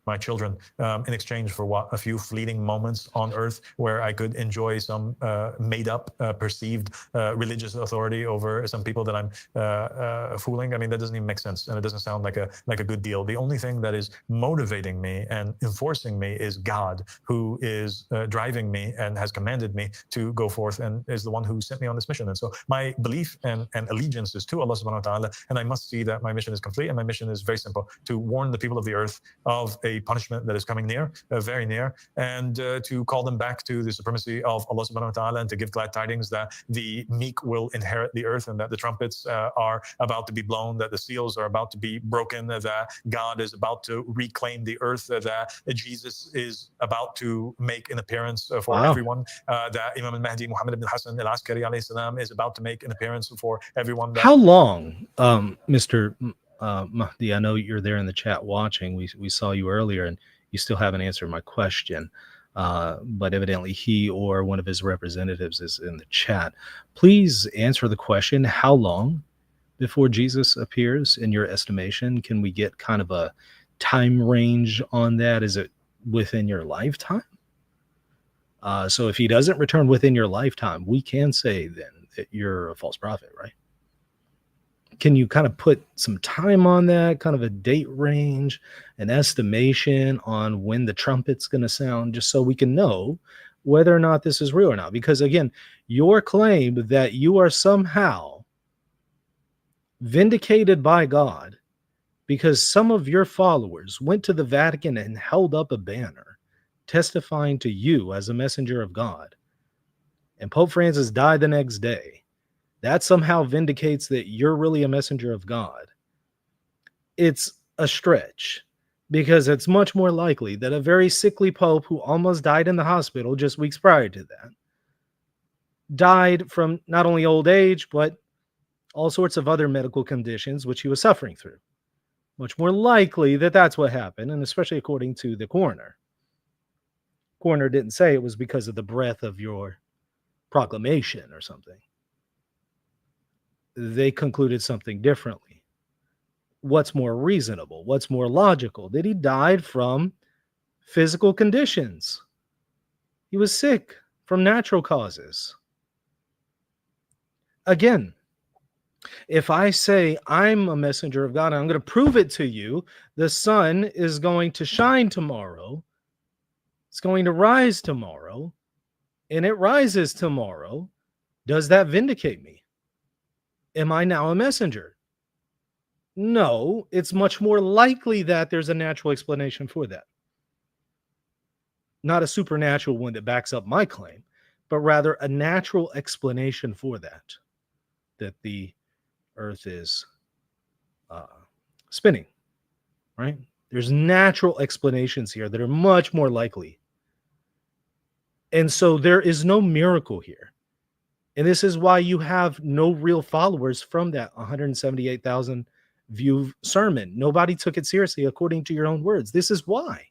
C: My children, in exchange for what? A few fleeting moments on earth where I could enjoy some made-up, perceived religious authority over some people that I'm fooling. I mean, that doesn't even make sense, and it doesn't sound like a good deal. The only thing that is motivating me and enforcing me is God, who is driving me and has commanded me to go forth, and is the one who sent me on this mission. And so my belief and allegiance is to Allah subhanahu wa ta'ala, and I must see that my mission is complete. And my mission is very simple: to warn the people of the earth of a punishment that is coming near, very near, and to call them back to the supremacy of Allah subhanahu wa ta'ala, and to give glad tidings that the meek will inherit the earth, and that the trumpets are about to be blown, that the seals are about to be broken, that God is about to reclaim the earth, that Jesus is about to make an appearance for everyone, that Imam al-Mahdi, Muhammad ibn Hassan al-Askari alayhi salam, is about to make an appearance for everyone.
A: How long, Mr. Mahdi, I know you're there in the chat watching. We saw you earlier, and you still haven't answered my question. But evidently he or one of his representatives is in the chat. Please answer the question: how long before Jesus appears, in your estimation? Can we get kind of a time range on that? Is it within your lifetime? So if he doesn't return within your lifetime, we can say then that you're a false prophet, right? Can you kind of put some time on that, kind of a date range, an estimation on when the trumpet's going to sound, just so we can know whether or not this is real or not? Because again, your claim that you are somehow vindicated by God because some of your followers went to the Vatican and held up a banner testifying to you as a messenger of God, and Pope Francis died the next day, that somehow vindicates that you're really a messenger of God. It's a stretch, because it's much more likely that a very sickly pope who almost died in the hospital just weeks prior to that died from not only old age, but all sorts of other medical conditions which he was suffering through. Much more likely that that's what happened, and especially according to the coroner. Coroner didn't say it was because of the breadth of your proclamation or something. They concluded something differently. What's more reasonable? What's more logical? That he died from physical conditions. He was sick from natural causes. Again, if I say I'm a messenger of God and I'm going to prove it to you, the sun is going to shine tomorrow, it's going to rise tomorrow, and it rises tomorrow, does that vindicate me? Am I now a messenger? No, it's much more likely that there's a natural explanation for that. Not a supernatural one that backs up my claim, but rather a natural explanation for that the earth is spinning, right? There's natural explanations here that are much more likely. And so there is no miracle here. And this is why you have no real followers from that 178,000 view sermon. Nobody took it seriously, according to your own words. This is why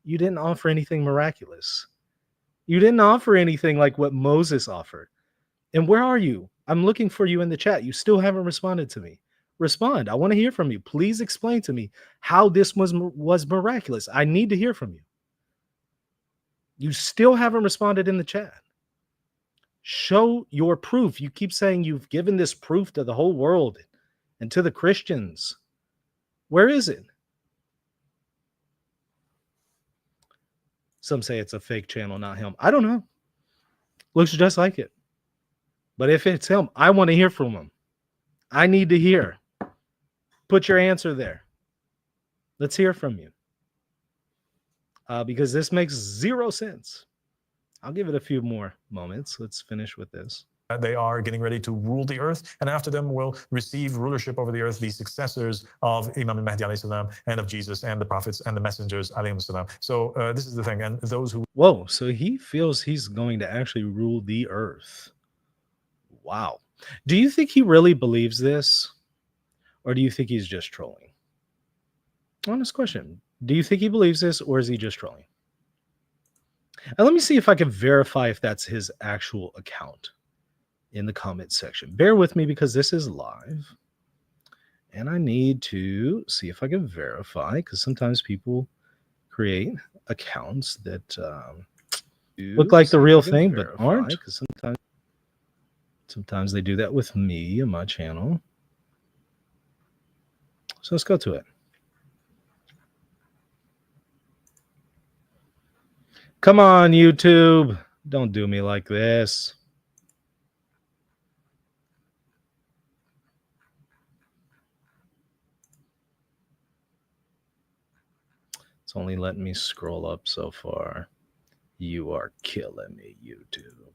A: you didn't offer anything miraculous. You didn't offer anything like what Moses offered. And where are you? I'm looking for you in the chat. You still haven't responded to me. Respond. I want to hear from you. Please explain to me how this was miraculous. I need to hear from you. You still haven't responded in the chat. Show your proof. You keep saying you've given this proof to the whole world and to the Christians. Where is it? Some say it's a fake channel, not him. I don't know. Looks just like it. But if it's him, I want to hear from him. I need to hear. Put your answer there. Let's hear from you. Because this makes zero sense. I'll give it a few more moments. Let's finish with this.
C: They are getting ready to rule the earth, and after them will receive rulership over the earth, the successors of Imam al-Mahdi alayhi salam, and of Jesus and the prophets and the messengers alayhi salam. So this is the thing, and those who...
A: Whoa, so he feels he's going to actually rule the earth. Wow. Do you think he really believes this? Or do you think he's just trolling? Honest question. Do you think he believes this, or is he just trolling? And let me see if I can verify if that's his actual account in the comment section. Bear with me because this is live. And I need to see if I can verify, because sometimes people create accounts that look like the real thing, but aren't. Because sometimes they do that with me and my channel. So let's go to it. Come on, YouTube. Don't do me like this. It's only letting me scroll up so far. You are killing me, YouTube.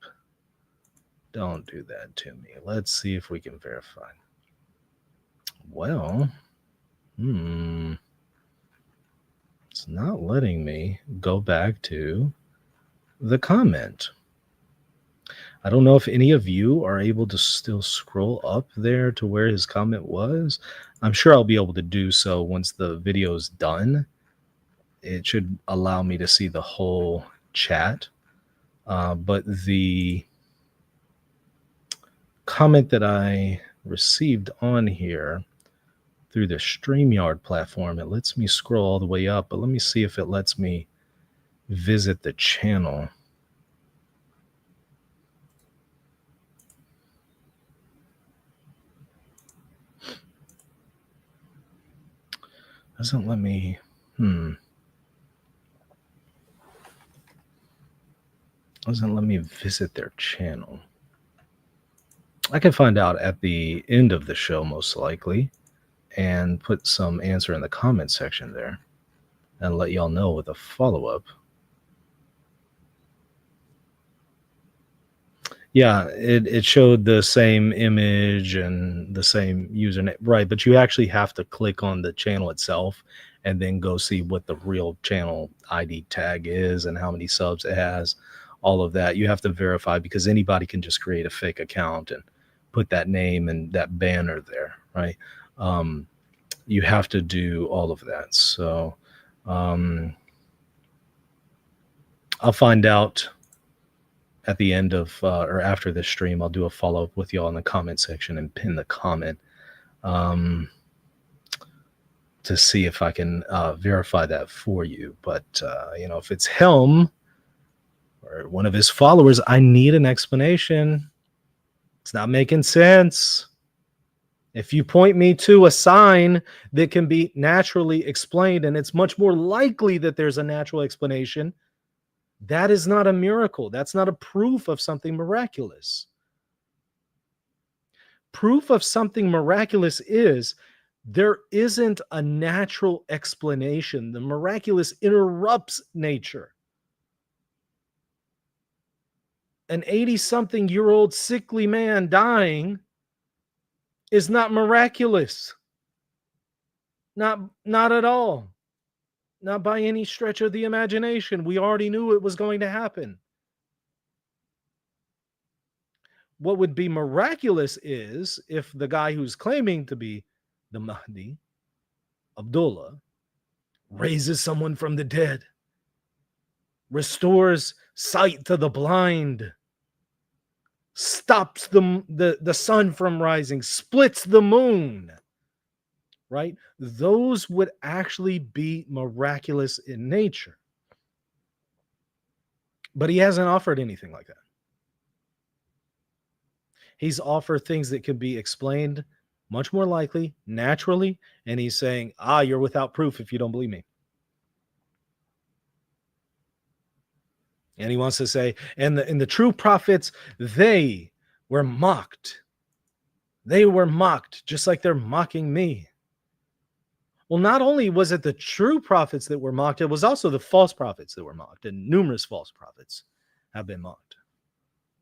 A: Don't do that to me. Let's see if we can verify. Well, it's not letting me go back to the comment. I don't know if any of you are able to still scroll up there to where his comment was. I'm sure I'll be able to do so once the video is done. It should allow me to see the whole chat. But the comment that I received on here through the StreamYard platform, it lets me scroll all the way up, but let me see if it lets me visit the channel. Doesn't let me, doesn't let me visit their channel. I can find out at the end of the show, most likely, and put some answer in the comment section there and let y'all know with a follow-up. Yeah, it showed the same image and the same username, right? But you actually have to click on the channel itself and then go see what the real channel ID tag is and how many subs it has. all of that. You have to verify, because anybody can just create a fake account and put that name and that banner there, right? You have to do all of that. So I'll find out at the end of or after this stream. I'll do a follow-up with y'all in the comment section and pin the comment to see if I can verify that for you. But if it's Helm or one of his followers, I need an explanation. It's not making sense. If you point me to a sign that can be naturally explained, and it's much more likely that there's a natural explanation, that is not a miracle. That's not a proof of something miraculous. Proof of something miraculous is there isn't a natural explanation. The miraculous interrupts nature. An 80-something-year-old sickly man dying is not miraculous. Not at all. Not by any stretch of the imagination. We already knew it was going to happen. What would be miraculous is if the guy who's claiming to be the Mahdi, Abdullah, raises someone from the dead, restores sight to the blind, stops the sun from rising, splits the moon, right? Those would actually be miraculous in nature. But he hasn't offered anything like that. He's offered things that can be explained much more likely, naturally, and he's saying, you're without proof if you don't believe me. And he wants to say, and the true prophets, they were mocked. They were mocked, just like they're mocking me. Well, not only was it the true prophets that were mocked, it was also the false prophets that were mocked, and numerous false prophets have been mocked.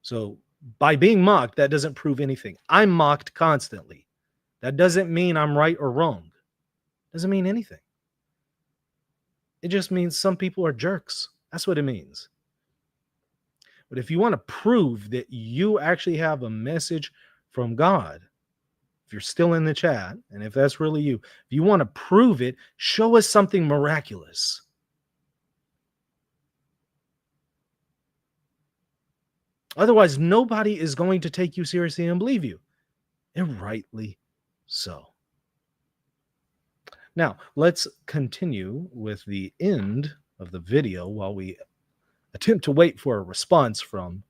A: So by being mocked, that doesn't prove anything. I'm mocked constantly. That doesn't mean I'm right or wrong. Doesn't mean anything. It just means some people are jerks. That's what it means. But if you want to prove that you actually have a message from God, if you're still in the chat, and if that's really you, if you want to prove it, show us something miraculous. Otherwise, nobody is going to take you seriously and believe you. And rightly so. Now, let's continue with the end of the video while we attempt to wait for a response from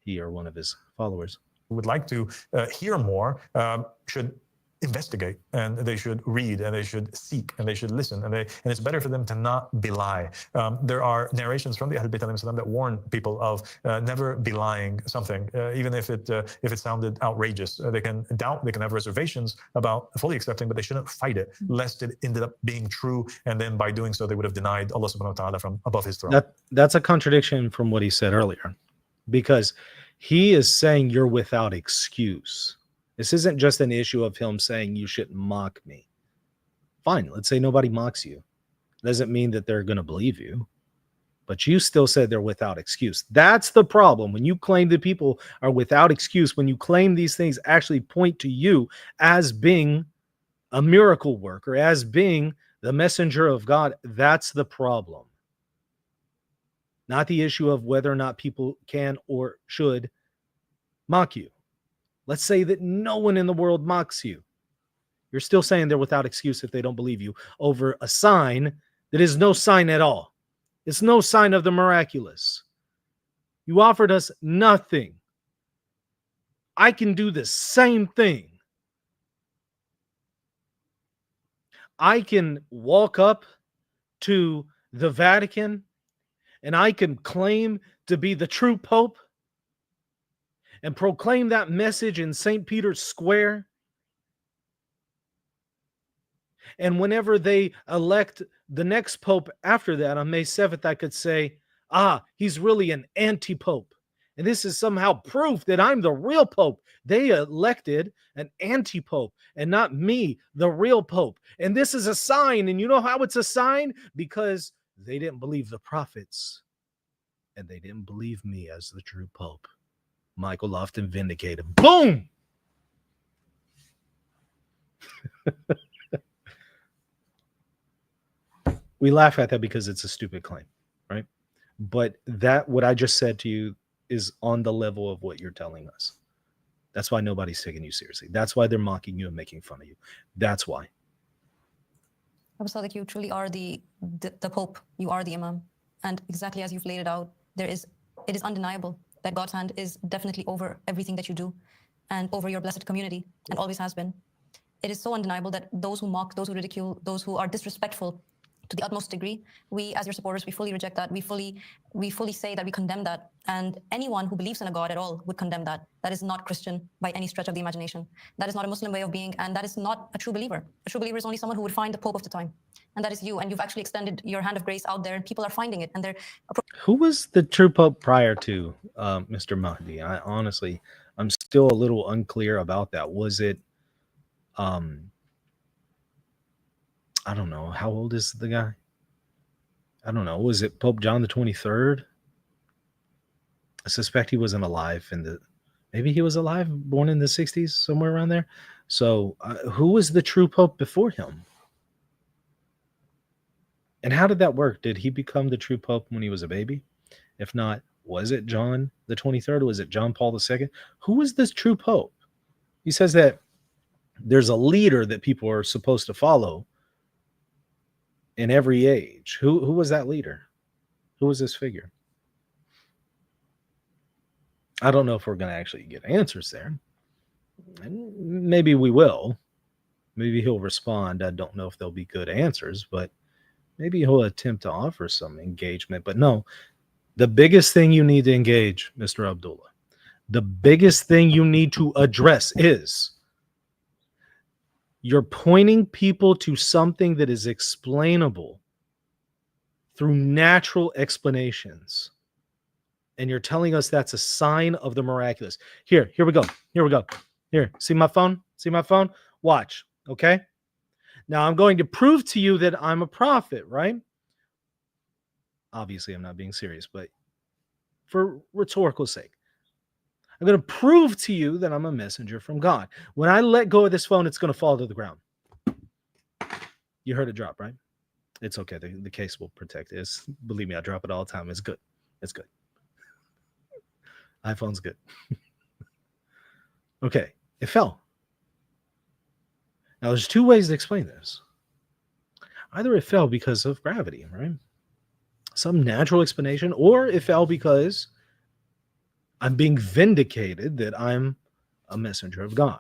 A: he or one of his followers.
C: Would like to hear more should investigate, and they should read, and they should seek, and they should listen, and it's better for them to not belie. There are narrations from the Ahl Bayt alayhim salam that warn people of never belying something, even if it sounded outrageous. They can doubt, they can have reservations about fully accepting, but they shouldn't fight it, lest it ended up being true, and then by doing so, they would have denied Allah subhanahu wa ta'ala from above his throne.
A: That's a contradiction from what he said earlier, because he is saying you're without excuse. This isn't just an issue of him saying you shouldn't mock me. Fine, let's say nobody mocks you. Doesn't mean that they're going to believe you. But you still said they're without excuse. That's the problem. When you claim that people are without excuse, when you claim these things actually point to you as being a miracle worker, as being the messenger of God, that's the problem. Not the issue of whether or not people can or should mock you. Let's say that no one in the world mocks you. You're still saying they're without excuse if they don't believe you over a sign that is no sign at all. It's no sign of the miraculous. You offered us nothing. I can do the same thing. I can walk up to the Vatican and I can claim to be the true Pope and proclaim that message in St. Peter's Square. And whenever they elect the next Pope after that on May 7th, I could say, he's really an anti-Pope. And this is somehow proof that I'm the real Pope. They elected an anti-Pope and not me, the real Pope. And this is a sign. And you know how it's a sign? Because they didn't believe the prophets. and they didn't believe me as the true Pope. Michael Lofton vindicated. Boom! We laugh at that because it's a stupid claim, right? But that, what I just said to you, is on the level of what you're telling us. That's why nobody's taking you seriously. That's why they're mocking you and making fun of you. That's why.
E: Abu Sadiq, you truly are the Pope. You are the Imam. And exactly as you've laid it out, it is undeniable that God's hand is definitely over everything that you do and over your blessed community, and always has been. It is so undeniable that those who mock, those who ridicule, those who are disrespectful to the utmost degree, we as your supporters, we fully reject that. We fully say that we condemn that. And anyone who believes in a God at all would condemn that. That is not Christian by any stretch of the imagination. That is not a Muslim way of being, and that is not a true believer. A true believer is only someone who would find the Pope of the time. And that is you. And you've actually extended your hand of grace out there, and people are finding it. And they're...
A: Who was the true Pope prior to Mr. Mahdi? I'm still a little unclear about that. Was it, I don't know. How old is the guy? I don't know. Was it Pope John the 23rd? I suspect he wasn't alive maybe he was alive, born in the 60s, somewhere around there. So who was the true Pope before him? And how did that work? Did he become the true Pope when he was a baby? If not, was it John the 23rd? Was it John Paul II? Who was this true Pope? He says that there's a leader that people are supposed to follow in every age. Who was that leader? Who was this figure? I don't know if we're going to actually get answers there. And maybe we will. Maybe he'll respond. I don't know if they'll be good answers, but maybe he'll attempt to offer some engagement. But no, the biggest thing you need to engage, Mr. Abdullah, the biggest thing you need to address is you're pointing people to something that is explainable through natural explanations. And you're telling us that's a sign of the miraculous. Here we go. Here, see my phone? Watch, okay? Now I'm going to prove to you that I'm a prophet, right? Obviously, I'm not being serious, but for rhetorical sake, I'm going to prove to you that I'm a messenger from God. When I let go of this phone, it's going to fall to the ground. You heard it drop, right? It's okay. The case will protect it. Believe me, I drop it all the time. It's good. iPhone's good. Okay, it fell. Now, there's two ways to explain this. Either it fell because of gravity, right? Some natural explanation, or it fell because I'm being vindicated that I'm a messenger of God.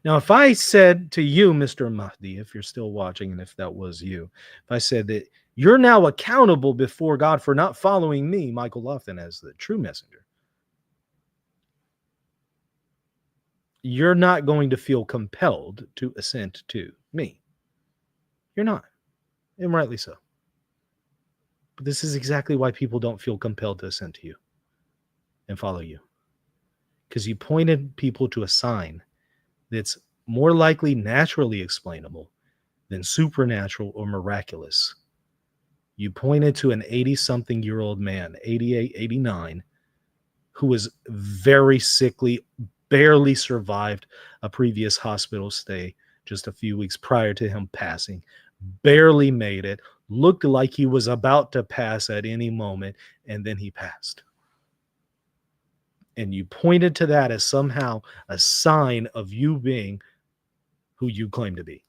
A: Now, if I said to you, Mr. Mahdi, if you're still watching, and if that was you, if I said that you're now accountable before God for not following me, Michael Lofton, as the true messenger, you're not going to feel compelled to assent to me. You're not, and rightly so. But this is exactly why people don't feel compelled to assent to you and follow you. Because you pointed people to a sign that's more likely naturally explainable than supernatural or miraculous. You pointed to an 80-something-year-old man, 88, 89, who was very sickly, barely survived a previous hospital stay just a few weeks prior to him passing, barely made it, looked like he was about to pass at any moment, and then he passed. And you pointed to that as somehow a sign of you being who you claim to be.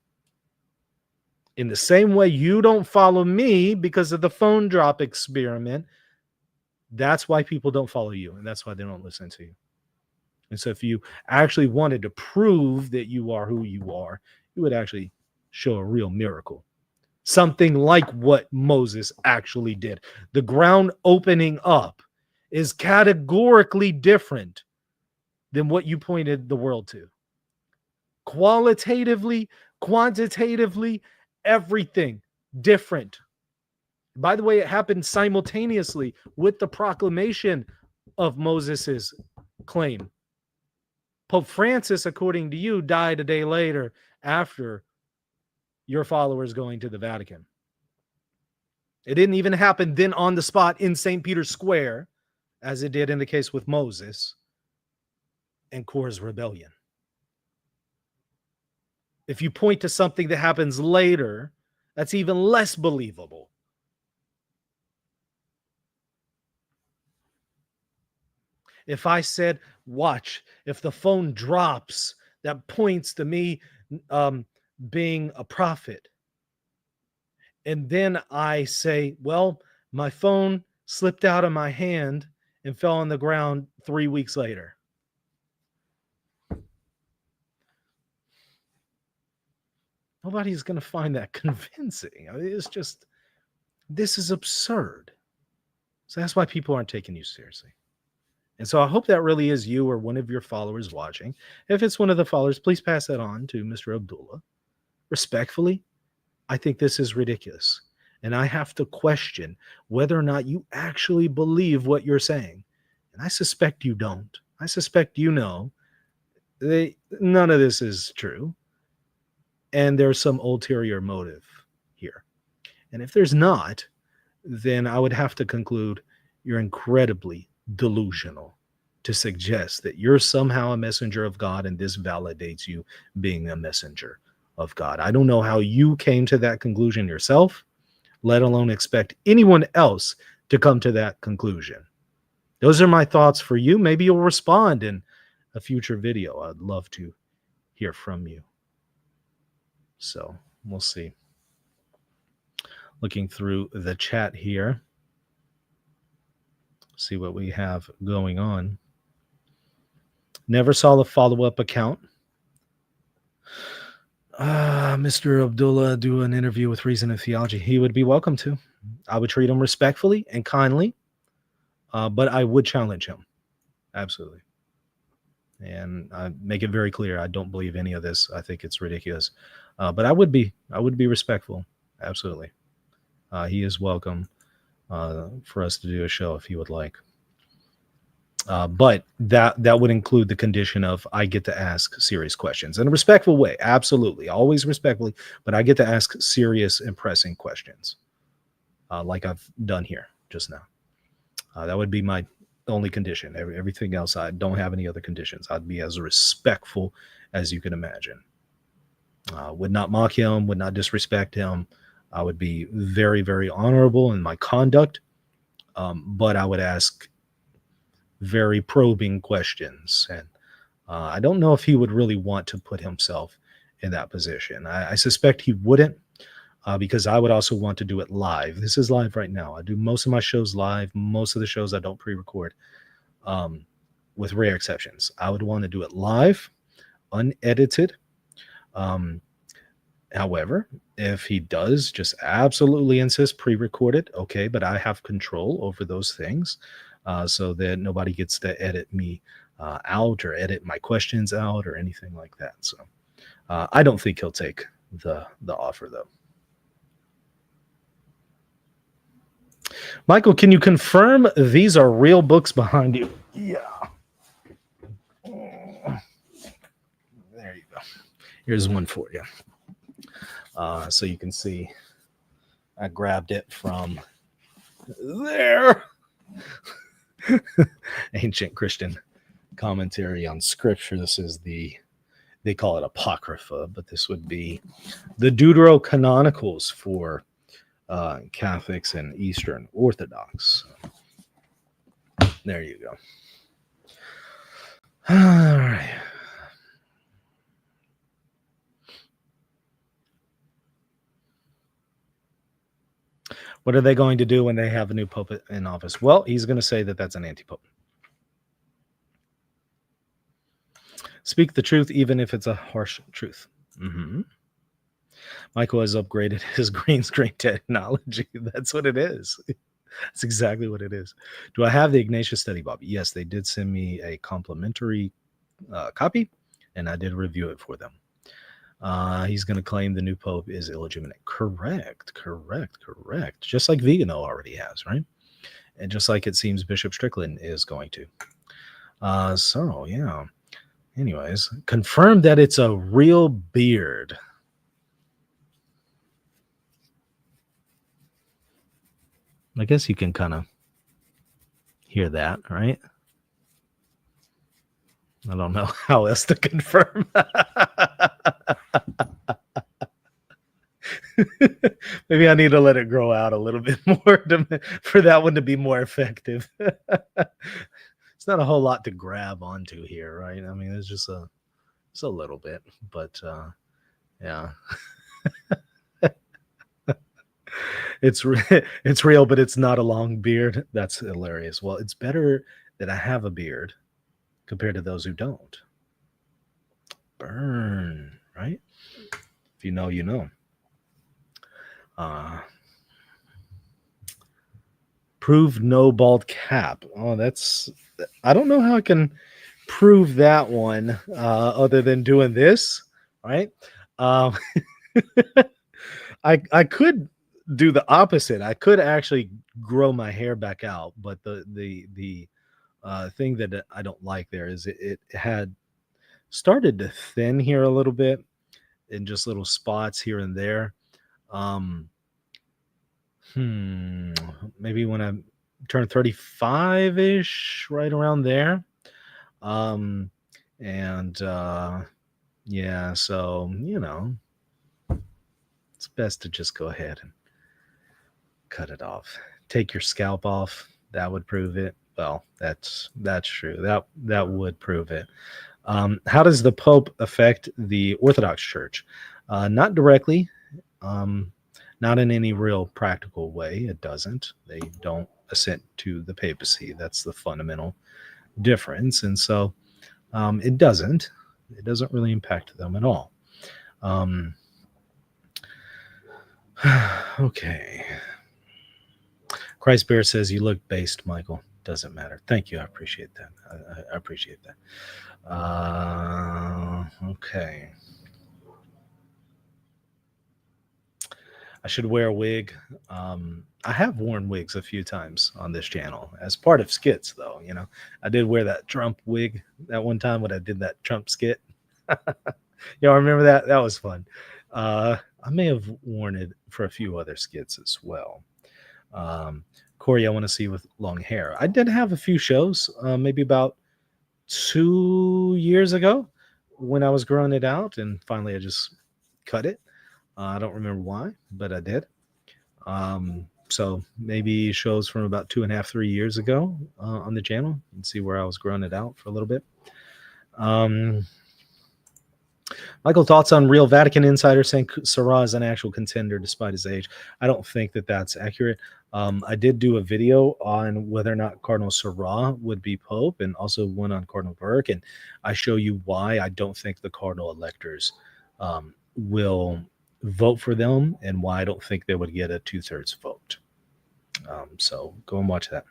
A: In the same way you don't follow me because of the phone drop experiment, that's why people don't follow you, and that's why they don't listen to you. And so if you actually wanted to prove that you are who you are, you would actually show a real miracle. Something like what Moses actually did. The ground opening up is categorically different than what you pointed the world to. Qualitatively, quantitatively, everything different. By the way, it happened simultaneously with the proclamation of Moses's claim. Pope Francis, according to you, died a day later after your followers going to the Vatican. It didn't even happen then on the spot in St. Peter's Square, as it did in the case with Moses and Korah's rebellion. If you point to something that happens later, that's even less believable. If I said, watch, if the phone drops, that points to me being a prophet. And then I say, well, my phone slipped out of my hand and fell on the ground 3 weeks later. Nobody's going to find that convincing. I mean, it's just, this is absurd. So that's why people aren't taking you seriously. And so I hope that really is you or one of your followers watching. If it's one of the followers, please pass that on to Mr. Abdullah. Respectfully, I think this is ridiculous. And I have to question whether or not you actually believe what you're saying. And I suspect you don't. I suspect you know none of this is true. And there's some ulterior motive here. And if there's not, then I would have to conclude you're incredibly delusional to suggest that you're somehow a messenger of God and this validates you being a messenger of God. I don't know how you came to that conclusion yourself, let alone expect anyone else to come to that conclusion. Those are my thoughts for you. Maybe you'll respond in a future video. I'd love to hear from you. So we'll see. Looking through the chat here, see what we have going on. Never saw the follow-up account. Mr. Abdullah do an interview with Reason and Theology. He would be welcome to. I would treat him respectfully and kindly, but I would challenge him. Absolutely. And I make it very clear, I don't believe any of this. I think it's ridiculous. But I would be respectful. Absolutely. He is welcome for us to do a show if he would like. But that would include the condition of I get to ask serious questions in a respectful way. Absolutely. Always respectfully. But I get to ask serious and pressing questions like I've done here just now. That would be my only condition. Everything else, I don't have any other conditions. I'd be as respectful as you can imagine. Would not mock him, would not disrespect him. I would be very, very honorable in my conduct, but I would ask very probing questions. And I don't know if he would really want to put himself in that position. I suspect he wouldn't, because I would also want to do it live. This is live right now. I do most of my shows live. Most of the shows I don't pre-record, with rare exceptions. I would want to do it live, unedited. However, if he does just absolutely insist pre-recorded, okay, but I have control over those things, so that nobody gets to edit me out or edit my questions out or anything like that. So I don't think he'll take the offer, though. Michael, can you confirm these are real books behind you? Yeah. There you go. Here's one for you. So you can see I grabbed it from there. Ancient Christian Commentary on Scripture. This is they call it Apocrypha, but this would be the Deuterocanonicals for Catholics and Eastern Orthodox. There you go. All right. What are they going to do when they have a new pope in office? Well, he's going to say that that's an anti-pope. Speak the truth, even if it's a harsh truth. Mm-hmm. Michael has upgraded his green screen technology. That's what it is. That's exactly what it is. Do I have the Ignatius Study Bible? Yes, they did send me a complimentary copy, and I did review it for them. He's going to claim the new pope is illegitimate. Correct. Just like Vigano already has, right? And just like it seems Bishop Strickland is going to. So, yeah. Anyways, confirm that it's a real beard. I guess you can kind of hear that, right? I don't know how else to confirm. Maybe I need to let it grow out a little bit more for that one to be more effective. It's not a whole lot to grab onto here, right? I mean, it's just a little bit, but yeah, it's real, but it's not a long beard. That's hilarious. Well, it's better that I have a beard compared to those who don't. Burn, right? If you know, you know. Prove no bald cap. Oh, that's, I don't know how I can prove that one other than doing this, right? Um, I could do the opposite. I could actually grow my hair back out, but the thing that I don't like there is it had started to thin here a little bit in just little spots here and there. Um, maybe when I turn 35 ish, right around there. Um, and yeah, so it's best to just go ahead and cut it off. Take your scalp off. That would prove it. Well, that's true. That would prove it. How does the Pope affect the Orthodox Church? Not directly. Not in any real practical way. It doesn't. They don't assent to the papacy. That's the fundamental difference. And so it doesn't really impact them at all. Okay. Christ Bear says you look based, Michael. Doesn't matter. Thank you. I appreciate that. I appreciate that. Okay. I should wear a wig. I have worn wigs a few times on this channel as part of skits, though. I did wear that Trump wig that one time when I did that Trump skit. Y'all remember that? That was fun. I may have worn it for a few other skits as well. Corey, I want to see you with long hair. I did have a few shows, maybe about 2 years ago when I was growing it out, and finally I just cut it. I don't remember why, but I did. So maybe shows from about 2.5, 3 years ago on the channel, and see where I was growing it out for a little bit. Michael, thoughts on Real Vatican Insider saying Sarah is an actual contender despite his age? I don't think that that's accurate. I did do a video on whether or not Cardinal Sarah would be Pope, and also one on Cardinal Burke, and I show you why I don't think the Cardinal electors will vote for them, and why I don't think they would get a 2/3 vote. So go and watch that.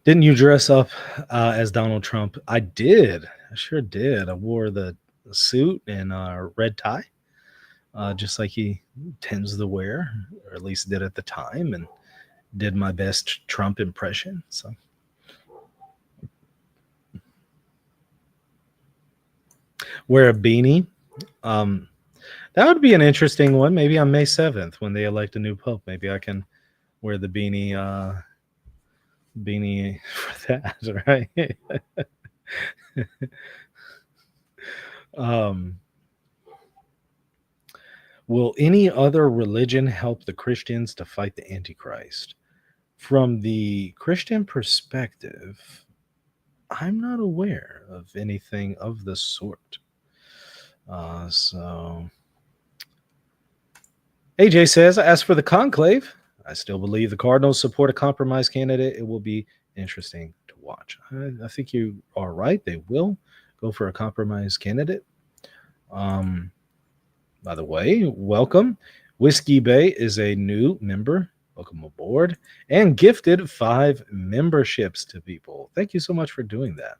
A: Didn't you dress up as Donald Trump? I did. I sure did. I wore the suit and red tie, just like he tends to wear, or at least did at the time, and did my best Trump impression. So wear a beanie. That would be an interesting one. Maybe on May 7th when they elect a new pope. Maybe I can wear the beanie for that, right? Will any other religion help the Christians to fight the Antichrist? From the Christian perspective, I'm not aware of anything of the sort. So AJ says, as for the conclave, I still believe the Cardinals support a compromise candidate. It will be interesting to watch. I think you are right. They will go for a compromise candidate. By the way, welcome. Whiskey Bay is a new member. Welcome aboard. And gifted 5 memberships to people. Thank you so much for doing that.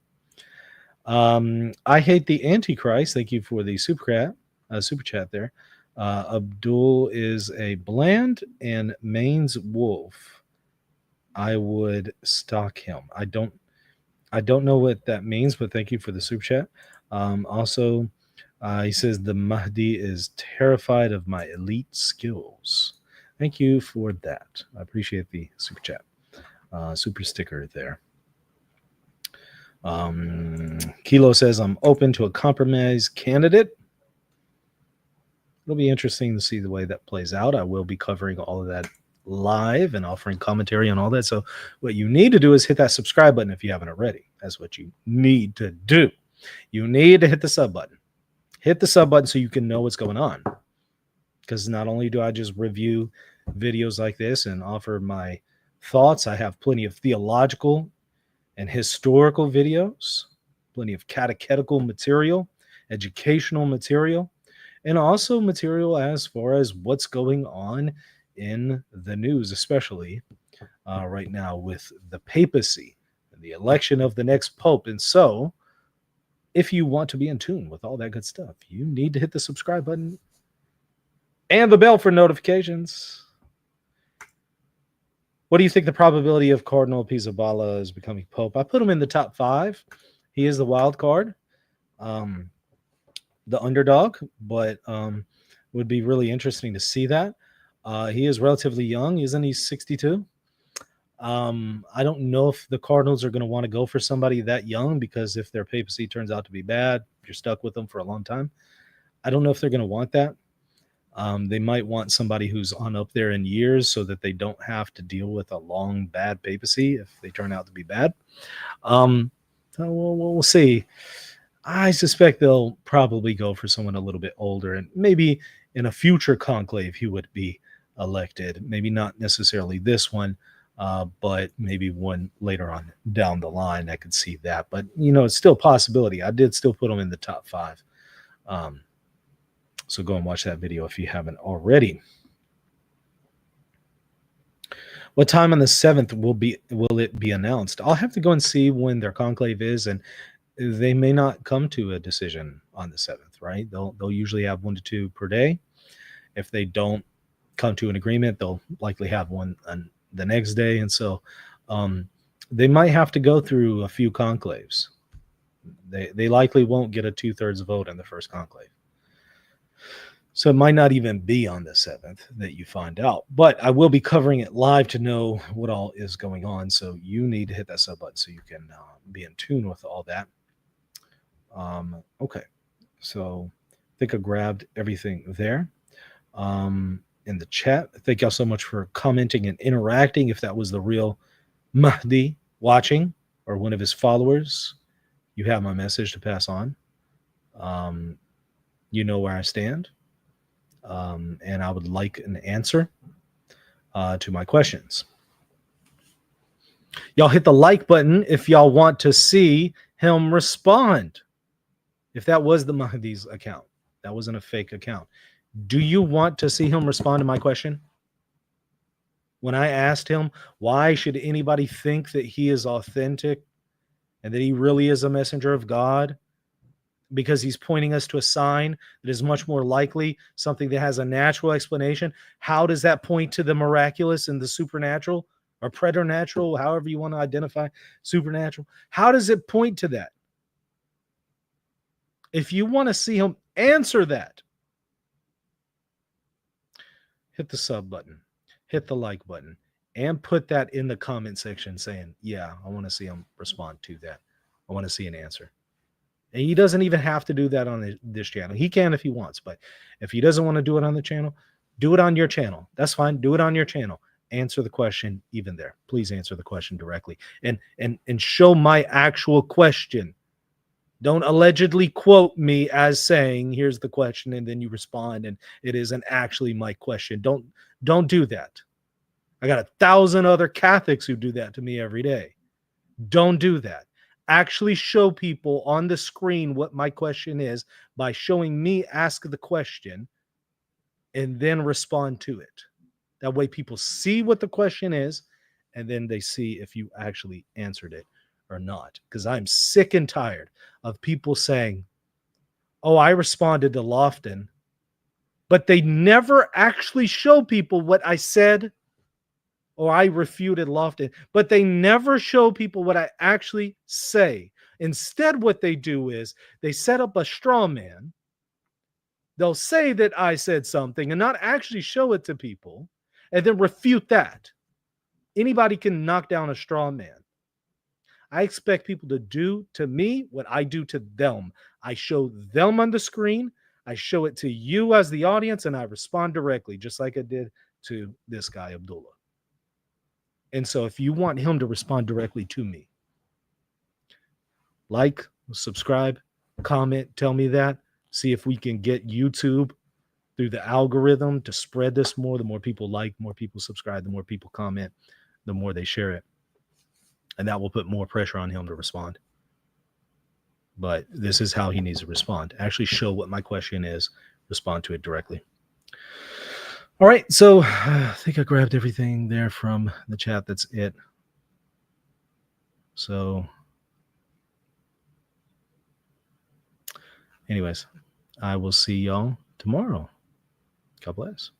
A: I hate the Antichrist. Thank you for the super chat there. Abdul is a bland and Maine's wolf. I would stalk him. I don't know what that means, but thank you for the super chat. Also, He says the Mahdi is terrified of my elite skills. Thank you for that. I appreciate the super chat, super sticker there. Kilo says I'm open to a compromise candidate. It'll be interesting to see the way that plays out. I will be covering all of that live and offering commentary on all that. So what you need to do is hit that subscribe button if you haven't already. That's what you need to do. You need to hit the sub button. Hit the sub button so you can know what's going on. Because not only do I just review videos like this and offer my thoughts, I have plenty of theological and historical videos, plenty of catechetical material, educational material, and also material as far as what's going on in the news, especially right now with the papacy and the election of the next pope. And so, if you want to be in tune with all that good stuff, you need to hit the subscribe button and the bell for notifications. What do you think the probability of Cardinal Pizzaballa is becoming pope? I put him in the top 5. He is the wild card, the underdog, but would be really interesting to see that. He is relatively young, isn't he? 62. I don't know if the Cardinals are going to want to go for somebody that young, because if their papacy turns out to be bad, you're stuck with them for a long time. I don't know if they're going to want that. They might want somebody who's on up there in years so that they don't have to deal with a long, bad papacy if they turn out to be bad. We'll see. I suspect they'll probably go for someone a little bit older, and maybe in a future conclave he would be elected. Maybe not necessarily this one, but maybe one later on down the line. I could see that. But, it's still a possibility. I did still put him in the top 5. So go and watch that video if you haven't already. What time on the 7th will it be announced? I'll have to go and see when their conclave is, and they may not come to a decision on the 7th, right? They'll usually have 1 to 2 per day. If they don't come to an agreement, they'll likely have one on the next day. And so they might have to go through a few conclaves. They likely won't get a 2/3 vote in the first conclave. So it might not even be on the 7th that you find out. But I will be covering it live to know what all is going on. So you need to hit that sub button so you can be in tune with all that. Okay. So I think I grabbed everything there in the chat. Thank y'all so much for commenting and interacting. If that was the real Mahdi watching or one of his followers, you have my message to pass on. You know where I stand. And I would like an answer to my questions. Y'all hit the like button if y'all want to see him respond. If that was the Mahdi's account, that wasn't a fake account. Do you want to see him respond to my question? When I asked him, why should anybody think that he is authentic and that he really is a messenger of God? Because he's pointing us to a sign that is much more likely, something that has a natural explanation. How does that point to the miraculous and the supernatural or preternatural, however you want to identify supernatural? How does it point to that? If you want to see him answer that, hit the sub button, hit the like button, and put that in the comment section saying, yeah, I want to see him respond to that. I want to see an answer. And he doesn't even have to do that on this channel. He can if he wants, but if he doesn't want to do it on the channel, do it on your channel. That's fine. Do it on your channel. Answer the question even there. Please answer the question directly and show my actual question. Don't allegedly quote me as saying, here's the question, and then you respond and it isn't actually my question. Don't do that. I got 1,000 other Catholics who do that to me every day. Don't do that. Actually show people on the screen what my question is by showing me ask the question and then respond to it. That way people see what the question is and then they see if you actually answered it or not. Because I'm sick and tired of people saying, oh, I responded to Lofton, but they never actually show people what I said or I refuted Lofton, but they never show people what I actually say. Instead, what they do is they set up a straw man They'll say that I said something and not actually show it to people and then refute that. Anybody can knock down a straw man. I expect people to do to me what I do to them. I show them on the screen, I show it to you as the audience, and I respond directly, just like I did to this guy, Abdullah. And so if you want him to respond directly to me, like, subscribe, comment, tell me that. See if we can get YouTube through the algorithm to spread this more. The more people like, more people subscribe, the more people comment, the more they share it. And that will put more pressure on him to respond. But this is how he needs to respond. Actually show what my question is, respond to it directly. All right, so I think I grabbed everything there from the chat. That's it. So anyways, I will see y'all tomorrow. God bless.